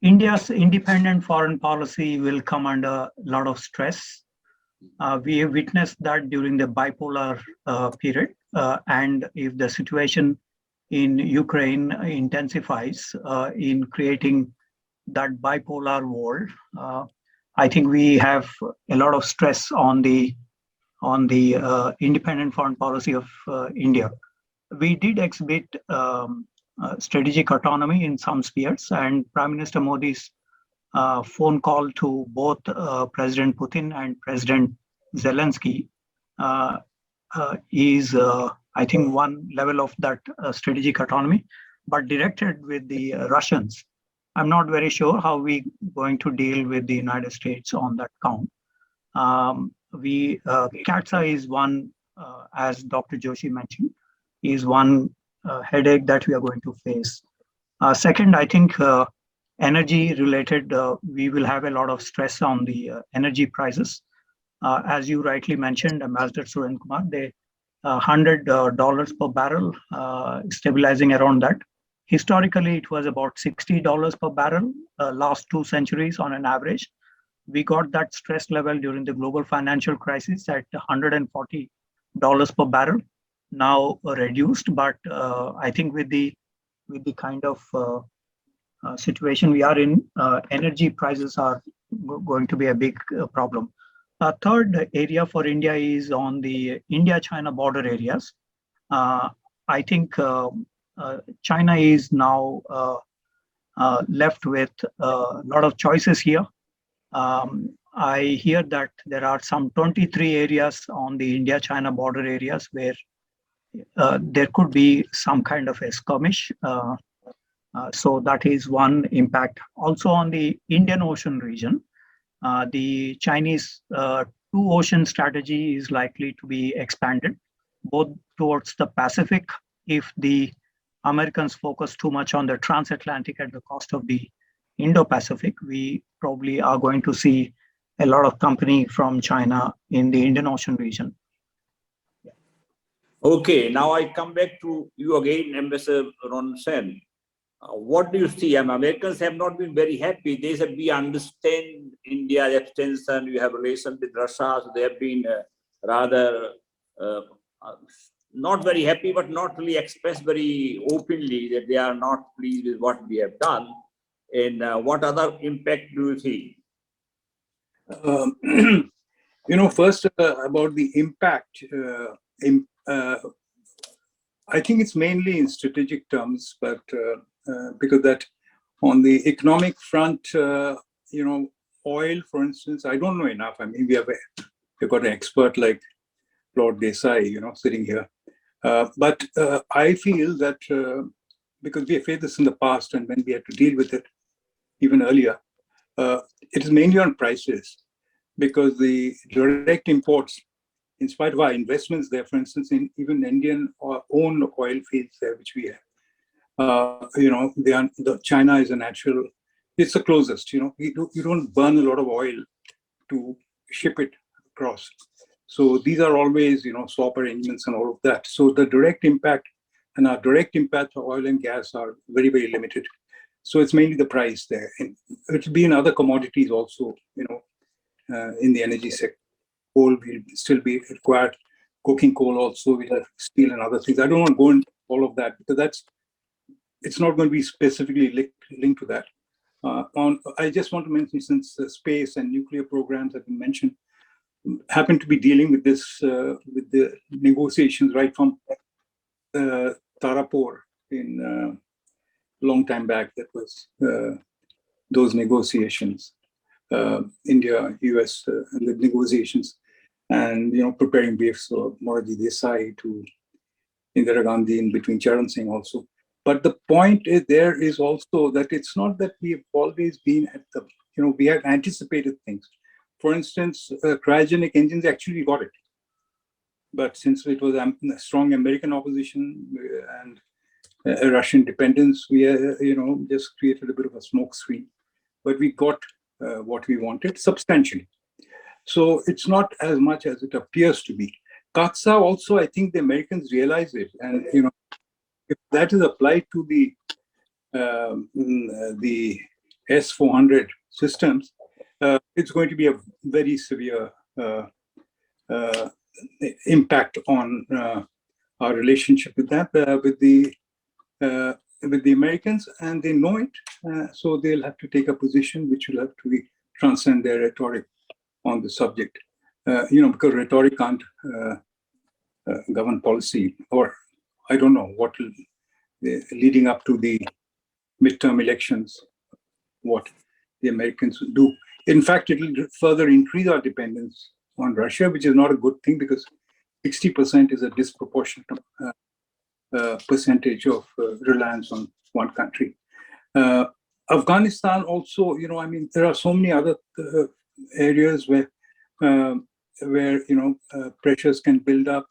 India's independent foreign policy will come under a lot of stress. We have witnessed that during the bipolar period, and if the situation in Ukraine intensifies in creating that bipolar world, I think we have a lot of stress on the on the independent foreign policy of India. We did exhibit strategic autonomy in some spheres, and Prime Minister Modi's phone call to both President Putin and President Zelensky is, I think, one level of that strategic autonomy, but directed with the Russians. I'm not very sure how we're going to deal with the United States on that count. CATSA is one, as Dr. Joshi mentioned, is one headache that we are going to face. Second, I think energy related, we will have a lot of stress on the energy prices. As you rightly mentioned, Ambassador Suren Kumar, they $100 per barrel, stabilizing around that. Historically, it was about $60 per barrel last 2 centuries on an average. We got that stress level during the global financial crisis at $140 per barrel, now reduced. But I think with the kind of situation we are in, energy prices are going to be a big problem. A third area for India is on the India-China border areas. I think China is now left with a lot of choices here. I hear that there are some 23 areas on the India-China border areas where there could be some kind of a skirmish. So that is one impact. Also on the Indian Ocean region, the Chinese two-ocean strategy is likely to be expanded, both towards the Pacific. If the Americans focus too much on the transatlantic at the cost of the Indo-Pacific, we probably are going to see a lot of company from China in the Indian Ocean region. Okay, now I come back to you again, Ambassador Ronen Sen. What do you see? Americans have not been very happy. They said, we understand India's extension, we have relations with Russia, so they have been rather not very happy, but not really expressed very openly that they are not pleased with what we have done. And what other impact do you see? First about the impact, I think it's mainly in strategic terms, but because that on the economic front, oil, for instance, I don't know enough. I mean, we've got an expert like Lord Desai, sitting here. But I feel that because we have faced this in the past and when we had to deal with it even earlier, it is mainly on prices, because the direct imports, in spite of our investments there, for instance, in even Indian own oil fields there, which we have, China is a natural, it's the closest, you don't burn a lot of oil to ship it across. So these are always, swap arrangements and all of that. So the direct impact and our direct impact of oil and gas are very, very limited. So it's mainly the price there. And it will be in other commodities also, in the energy sector. Coal will still be required. Coking coal also, we have steel and other things. I don't want to go into all of that because it's not going to be specifically linked to that. I just want to mention, since space and nuclear programs have been mentioned, happen to be dealing with this, with the negotiations right from Tarapur in a long time back. That was those negotiations, India, US, and the negotiations, and preparing briefs for Manoj Desai to Indira Gandhi, in between Charan Singh also. But the point there is also that it's not that we have always been at the, we have anticipated things. For instance, cryogenic engines, actually we got it. But since it was a strong American opposition and a Russian dependence, we just created a bit of a smoke screen. But we got what we wanted substantially. So it's not as much as it appears to be. CATSA also, I think the Americans realize it. And, if that is applied to the S-400 systems, it's going to be a very severe impact on our relationship with that, with the Americans, and they know it. So they'll have to take a position which will have to transcend their rhetoric on the subject. because rhetoric can't govern policy, or I don't know what will, leading up to the midterm elections, what the Americans will do. In fact, it will further increase our dependence on Russia, which is not a good thing because 60% is a disproportionate percentage of reliance on one country. Afghanistan also, there are so many other areas where pressures can build up,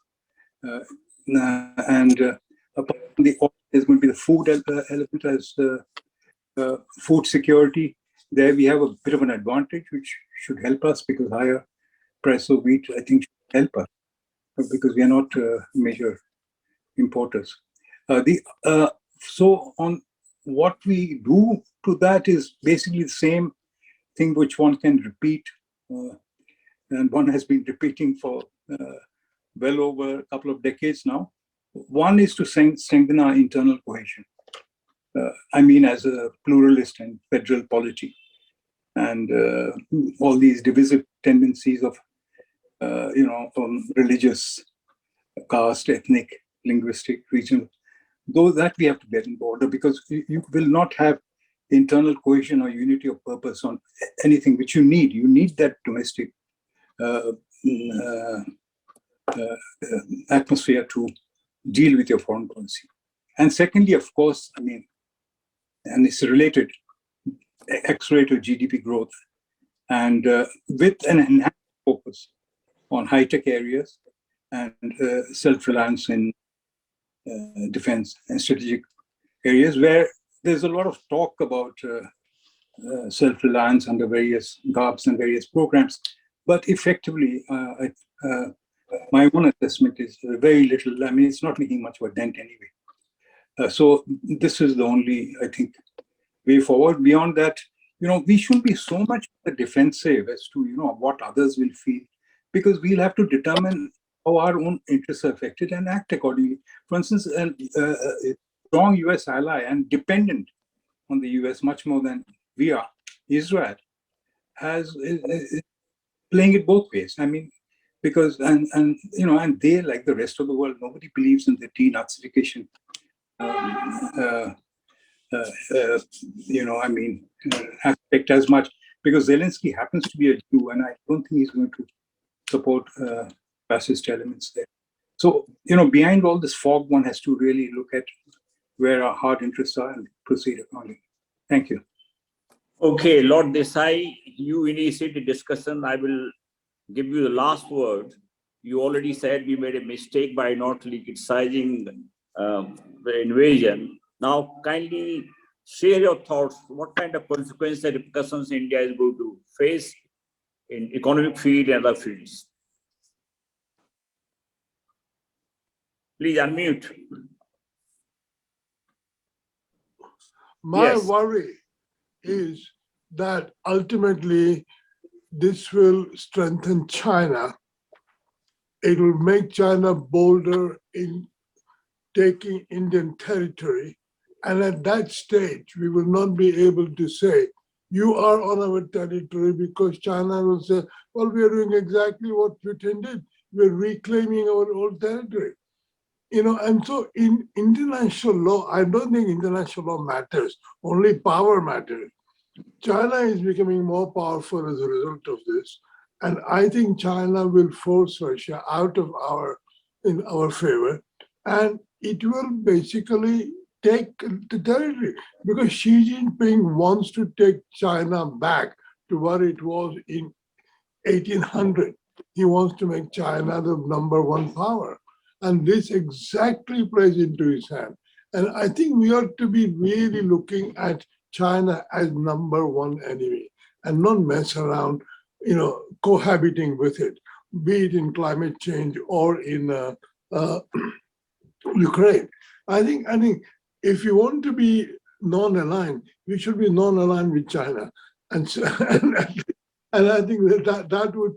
and apart from the oil, there's going to be the food element as food security. There we have a bit of an advantage, which should help us because higher price of wheat, I think, should help us because we are not major importers. So on what we do to that is basically the same thing which one can repeat, and one has been repeating for well over a couple of decades now. One is to strengthen our internal cohesion. As a pluralist and federal polity, and all these divisive tendencies of, religious, caste, ethnic, linguistic, regional, though that we have to get in order because you will not have internal cohesion or unity of purpose on anything which you need. You need that domestic atmosphere to deal with your foreign policy. And secondly, of course, and it's related, accelerated GDP growth, and with an enhanced focus on high-tech areas and self-reliance in defense and strategic areas where there's a lot of talk about self-reliance under various garbs and various programs. But effectively, my own assessment is very little. It's not making much of a dent anyway. So this is the only, I think, way forward. Beyond that, we shouldn't be so much the defensive as to, what others will feel, because we'll have to determine how our own interests are affected and act accordingly. For instance, a strong US ally and dependent on the US much more than we are, Israel, is playing it both ways. Because, and they, like the rest of the world, nobody believes in the denazification aspect as much, because Zelensky happens to be a Jew, and I don't think he's going to support fascist elements there. So, behind all this fog, one has to really look at where our hard interests are and proceed accordingly. Thank you. Okay, Lord Desai, you initiate the discussion. I will give you the last word. You already said we made a mistake by not criticizing the invasion. Now, kindly share your thoughts. What kind of consequences and repercussions India is going to face in economic field and other fields? Please unmute. My Yes. worry is that ultimately this will strengthen China. It will make China bolder in taking Indian territory. And at that stage, we will not be able to say, you are on our territory, because China will say, well, we are doing exactly what Britain did. We're reclaiming our old territory. And so in international law, I don't think international law matters, only power matters. China is becoming more powerful as a result of this. And I think China will force Russia out of in our favor. And it will basically take the territory, because Xi Jinping wants to take China back to what it was in 1800. He wants to make China the #1 power. And this exactly plays into his hand. And I think we ought to be really looking at China as #1 enemy and not mess around, cohabiting with it, be it in climate change or in Ukraine. I think if you want to be non-aligned, we should be non-aligned with China. And so, and I think that would,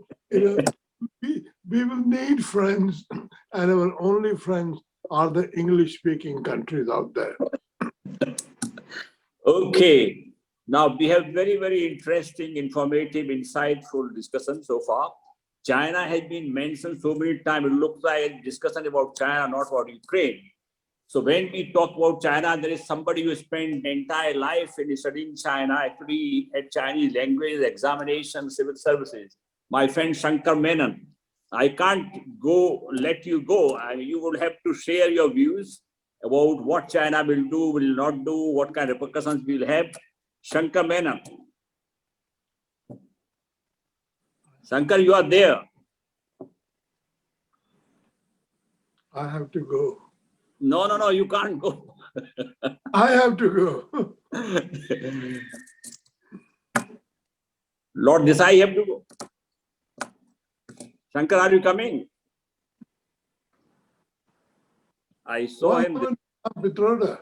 we will need friends, and our only friends are the English-speaking countries out there. Okay. Now we have very, very interesting, informative, insightful discussion so far. China has been mentioned so many times. It looks like a discussion about China, not about Ukraine. So when we talk about China, there is somebody who spent the entire life in studying China, actually had Chinese language, examination, civil services. My friend Shankar Menon. I can't let you go. You will have to share your views about what China will do, will not do, what kind of repercussions will have. Shankar Menon. Shankar, you are there. I have to go. No, you can't go. I have to go. Lord Desai, you have to go. Shankar, are you coming? I saw him. Pitroda.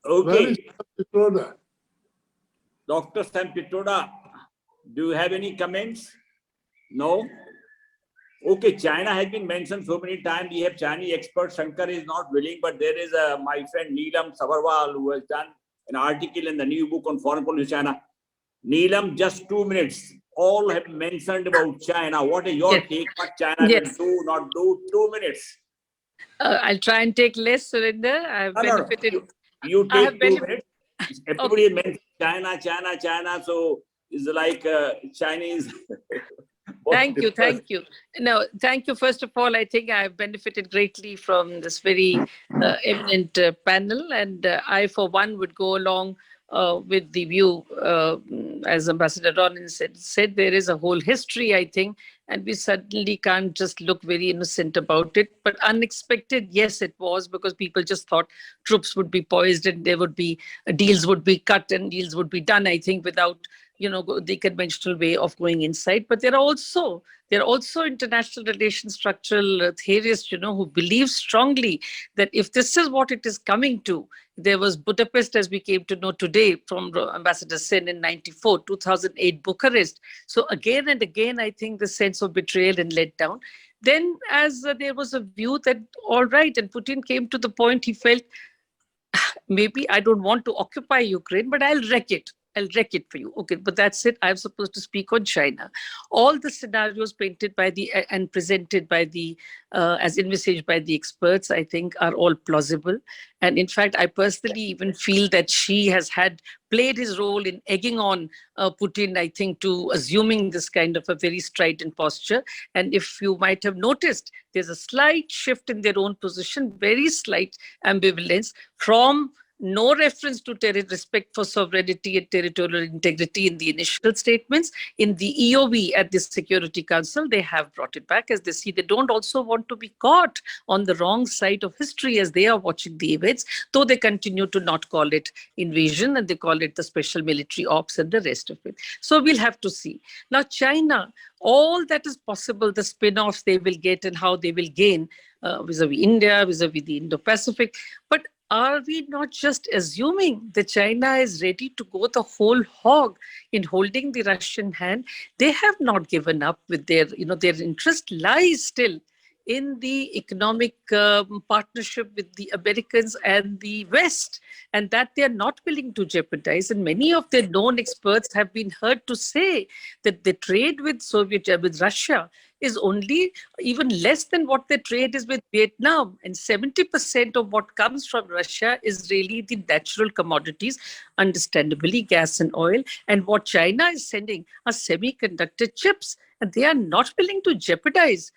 Okay. Where is Pitroda? Dr. Sam Pitroda, do you have any comments? No? Okay, China has been mentioned so many times. We have Chinese experts. Shankar is not willing, but there is my friend Neelam Sabarwal who has done an article in the new book on foreign policy China. Neelam, just 2 minutes. All have mentioned about China. What is your take? What China will do, not do? 2 minutes. I'll try and take less, Surinder. I've benefited. No. You I have take 2 minutes. Everybody mentions China. So it's like Chinese. Thank you. No, thank you. First of all, I think I've benefited greatly from this very eminent panel, and I, for one, would go along with the view, as Ambassador Ronen said, there is a whole history, I think, and we certainly can't just look very innocent about it. But unexpected, yes, it was, because people just thought troops would be poised and there would be deals would be cut and deals would be done, I think, without the conventional way of going inside. But there are also international relations structural theorists, who believe strongly that if this is what it is coming to, there was Budapest, as we came to know today from Ambassador Sen in 94, 2008 Bucharest. So again and again, I think the sense of betrayal and letdown. Then as there was a view that, all right, and Putin came to the point he felt, maybe I don't want to occupy Ukraine, but I'll wreck it for you. Okay, but that's it. I'm supposed to speak on China. All the scenarios painted by and presented by as envisaged by the experts, I think, are all plausible. And in fact, I personally even feel that she has played his role in egging on Putin, I think, to assuming this kind of a very strident posture. And if you might have noticed, there's a slight shift in their own position, very slight ambivalence from no reference to respect for sovereignty and territorial integrity in the initial statements. In the EOB at the Security Council, they have brought it back, as they see they don't also want to be caught on the wrong side of history as they are watching the events, though they continue to not call it invasion and they call it the special military ops and the rest of it. So we'll have to see. Now, China, all that is possible, the spin-offs they will get and how they will gain vis-a-vis India, vis-a-vis the Indo-Pacific. But are we not just assuming that China is ready to go the whole hog in holding the Russian hand? They have not given up with their interest lies still in the economic partnership with the Americans and the West, and that they are not willing to jeopardize. And many of their known experts have been heard to say that the trade with Russia is only even less than what the trade is with Vietnam. And 70% of what comes from Russia is really the natural commodities, understandably gas and oil. And what China is sending are semiconductor chips, and they are not willing to jeopardize,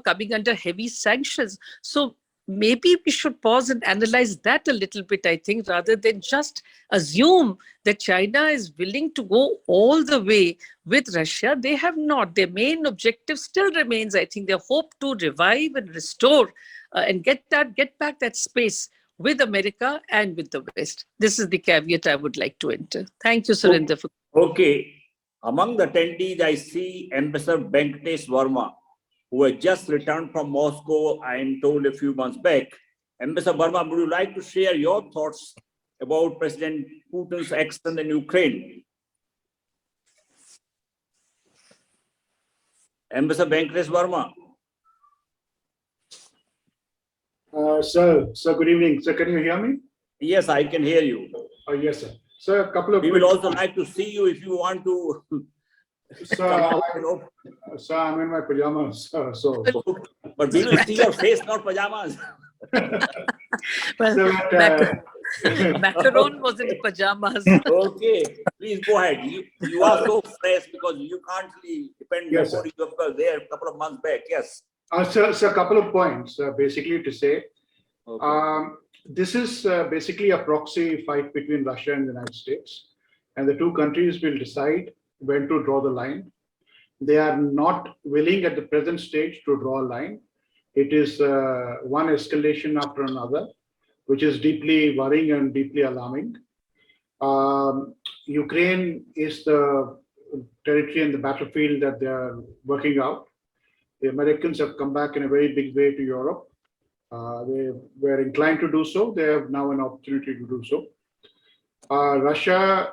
coming under heavy sanctions. So maybe we should pause and analyze that a little bit, I think, rather than just assume that China is willing to go all the way with Russia. They have not. Their main objective still remains, I think, their hope to revive and restore and get back that space with America and with the West. This is the caveat I would like to enter. Thank you, Surinder. Okay. Among the attendees, I see Ambassador Venkatesh Verma, who had just returned from Moscow, I am told, a few months back. Ambassador Verma, would you like to share your thoughts about President Putin's action in Ukraine? Ambassador Venkatesh Verma. Sir, good evening. Sir, can you hear me? Yes, I can hear you. Yes, sir. Sir, a couple of... We will also like to see you if you want to So, so I'm in my pajamas. So But we will see your face, not pajamas. Well, So, Macaron was in pajamas. Okay, please go ahead. You are so fresh because you can't really depend Yes, on you because there a couple of months back. Yes. so a couple of points basically to say. Okay. This is basically a proxy fight between Russia and the United States, and the two countries will decide when to draw the line. They are not willing at the present stage to draw a line. It is one escalation after another, which is deeply worrying and deeply alarming. Ukraine is the territory and the battlefield that they are working out. The Americans have come back in a very big way to Europe. They were inclined to do so. They have now an opportunity to do so. Russia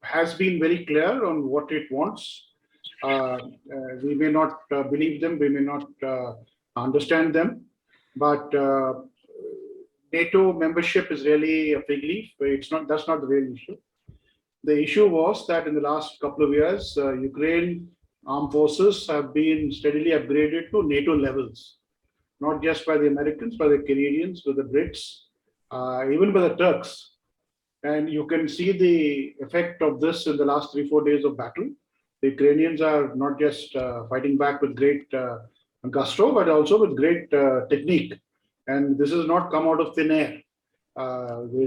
has been very clear on what it wants. We may not believe them, we may not understand them, but NATO membership is really a fig leaf. It's not. That's not the real issue. The issue was that in the last couple of years, Ukraine armed forces have been steadily upgraded to NATO levels, not just by the Americans, by the Canadians, by the Brits, even by the Turks. And you can see the effect of this in the last 3-4 days of battle. The Ukrainians are not just fighting back with great gusto, but also with great technique. And this has not come out of thin air.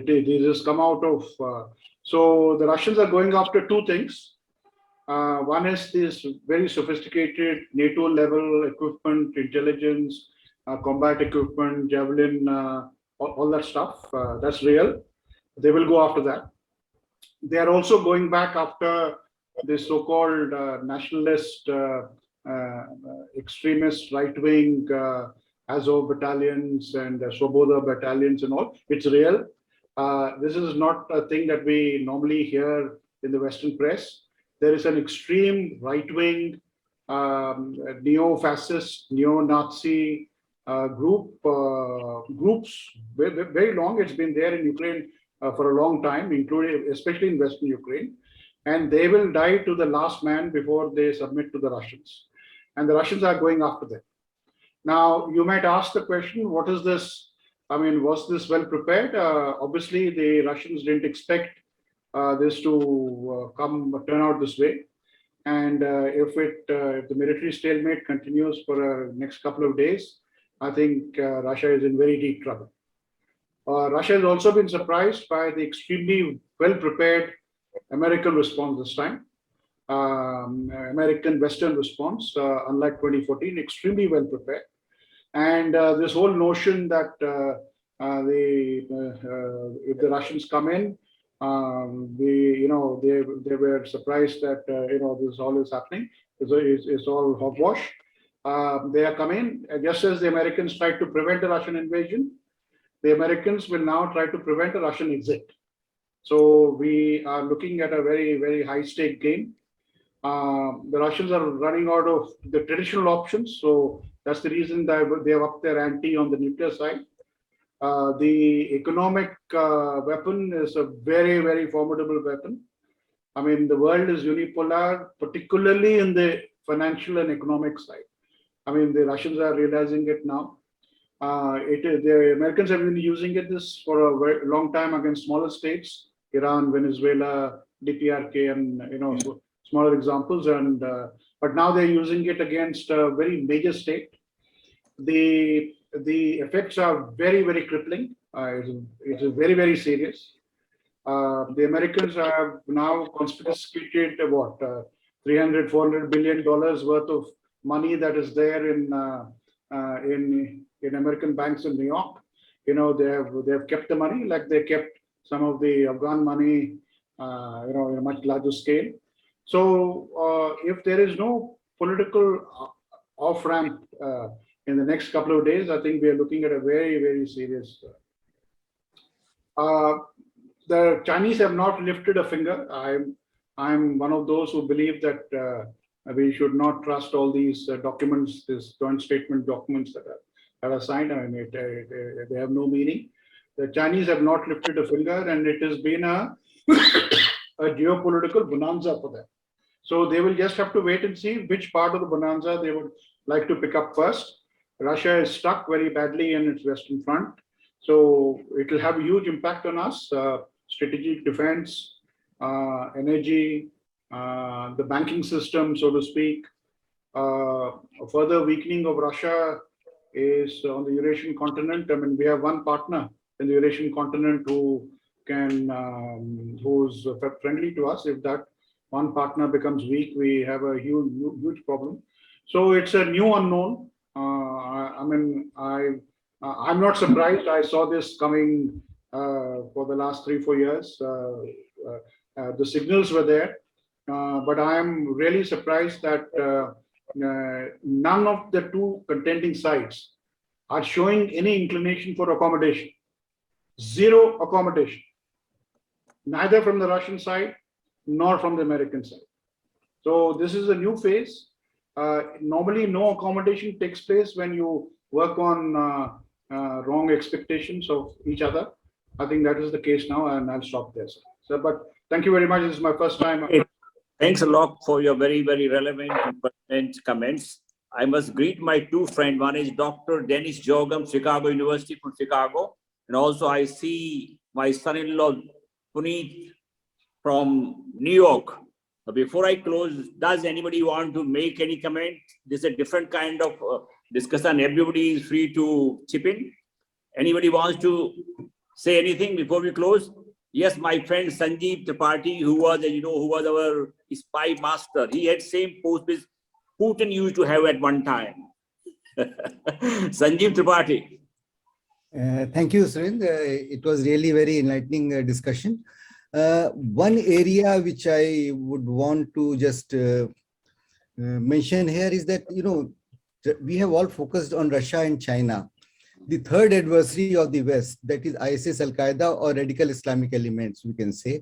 This has come out of... so the Russians are going after two things. One is this very sophisticated NATO level equipment, intelligence, combat equipment, javelin, all that stuff. That's real. They will go after that. They are also going back after the so-called nationalist, extremist, right-wing Azov battalions and Svoboda battalions and all. It's real. This is not a thing that we normally hear in the Western press. There is an extreme right-wing, neo-fascist, neo-Nazi groups, very long. It's been there in Ukraine for a long time, including, especially in Western Ukraine. And they will die to the last man before they submit to the Russians. And the Russians are going after them. Now, you might ask the question, what is this? I mean, was this well prepared? Obviously, the Russians didn't expect this to turn out this way. And if the military stalemate continues for the next couple of days, I think Russia is in very deep trouble. Russia has also been surprised by the extremely well-prepared American response this time. American Western response, unlike 2014, extremely well prepared. And this whole notion that if the Russians come in, they were surprised that this all is happening. It's all hogwash. They are coming just as the Americans tried to prevent the Russian invasion. The Americans will now try to prevent a Russian exit. So we are looking at a very, very high stake game. The Russians are running out of the traditional options. So that's the reason that they have upped their ante on the nuclear side. The economic weapon is a very, very formidable weapon. I mean, the world is unipolar, particularly in the financial and economic side. I mean, the Russians are realizing it now. The Americans have been using this for a very long time against smaller states, Iran, Venezuela, DPRK, and so smaller examples. And but now they're using it against a very major state. The effects are very, very crippling. It is very, very serious. The Americans have now confiscated what $300-400 billion worth of money that is there in American banks in New York. They have kept the money like they kept some of the Afghan money, in a much larger scale. So if there is no political off-ramp in the next couple of days, I think we are looking at a very, very serious. The Chinese have not lifted a finger. I'm one of those who believe that we should not trust all these documents, these joint statement documents that are signed. I mean, they have no meaning. The Chinese have not lifted a finger, and it has been a a geopolitical bonanza for them. So they will just have to wait and see which part of the bonanza they would like to pick up first. Russia is stuck very badly in its western front. So it will have a huge impact on us, strategic defense, energy, the banking system, so to speak. A further weakening of Russia is on the Eurasian continent. I mean, we have one partner in the Eurasian continent who can, who's friendly to us. If that one partner becomes weak, we have a huge problem. So it's a new unknown. I'm not surprised. I saw this coming for the last 3-4 years. The signals were there, but I am really surprised that none of the two contending sides are showing any inclination for accommodation. Zero accommodation, neither from the Russian side nor from the American side. So this is a new phase. Normally, no accommodation takes place when you work on wrong expectations of each other. I think that is the case now, and I'll stop there, sir. So, but thank you very much. This is my first time. Thanks a lot for your very, very relevant and pertinent comments. I must greet my two friends. One is Dr. Dennis Jogam, Chicago University from Chicago. And also I see my son-in-law, Puneet, from New York. Before I close, does anybody want to make any comment? This is a different kind of discussion. Everybody is free to chip in. Anybody wants to say anything before we close? Yes, my friend Sanjeev Tripathi, who was, who was our spy master. He had same post which Putin used to have at one time. Sanjeev Tripathi. Thank you, Surendra. It was really very enlightening discussion. One area which I would want to just mention here is that, we have all focused on Russia and China. The third adversary of the West, that is ISIS, Al-Qaeda, or radical Islamic elements, we can say.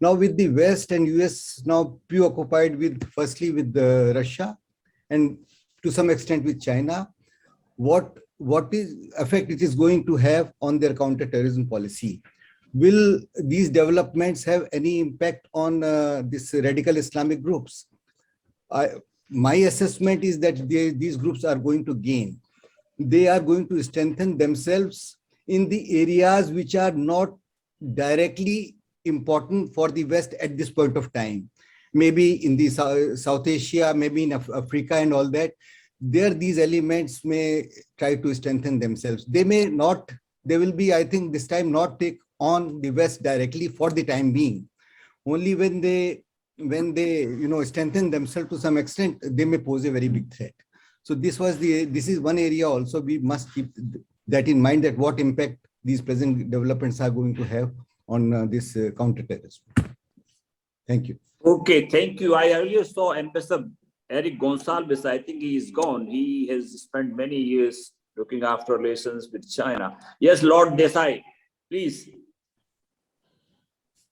Now with the West and US now preoccupied with, firstly with Russia and to some extent with China, what is effect it is going to have on their counterterrorism policy? Will these developments have any impact on these radical Islamic groups? My assessment is that these groups are going to gain. They are going to strengthen themselves in the areas which are not directly important for the West at this point of time. Maybe in the South Asia, maybe in Africa and all that. There, these elements may try to strengthen themselves. They may not, they will be, I think, this time not take on the West directly for the time being. Only when they strengthen themselves to some extent, they may pose a very big threat. So this is one area also we must keep that in mind, that what impact these present developments are going to have on this counterterrorism. Thank you. Okay, thank you. I earlier saw Ambassador Eric Gonsalves. I think he is gone. He has spent many years looking after relations with China. Yes, Lord Desai, please.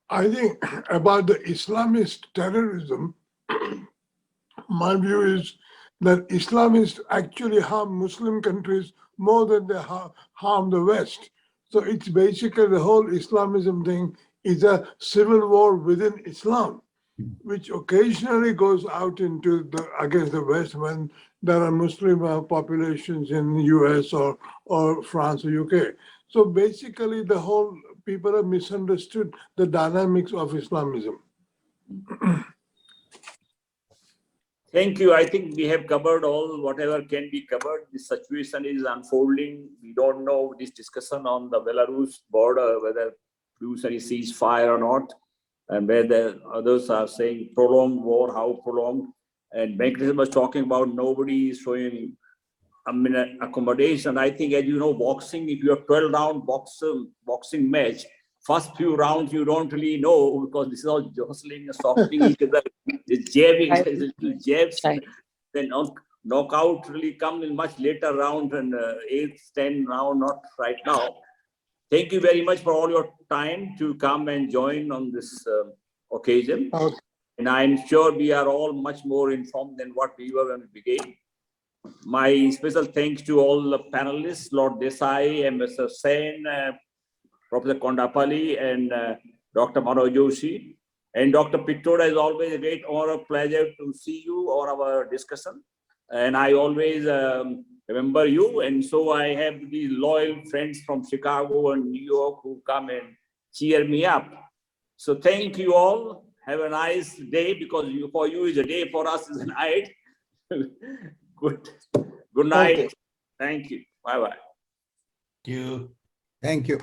I think about the Islamist terrorism, my view is that Islamists actually harm Muslim countries more than they harm the West. So it's basically the whole Islamism thing is a civil war within Islam, which occasionally goes out into against the West when there are Muslim populations in the US or France or UK. So basically the whole people have misunderstood the dynamics of Islamism. Thank you. I think we have covered all whatever can be covered. The situation is unfolding. We don't know this discussion on the Belarus border, whether produce any ceasefire or not, and whether others are saying prolonged war, how prolonged. And Meghnad was talking about nobody is showing accommodation. I think, as you know, boxing, if you have 12-round boxing match, first few rounds you don't really know because this is all jostling and softening each other. The jabs, then knockout really comes in much later round and 8th, 10th round, not right now. Thank you very much for all your time to come and join on this occasion. Okay. And I'm sure we are all much more informed than what we were when we began. My special thanks to all the panelists, Lord Desai, Ambassador Sen, Professor Kondapalli, and Dr. Manoj Joshi. And Dr. Pitroda, is always a great honor, pleasure to see you or our discussion. And I always remember you. And so I have these loyal friends from Chicago and New York who come and cheer me up. So thank you all. Have a nice day, because for you is a day, for us is a night. Good night. Okay. Thank you. Bye-bye. Thank you. Thank you.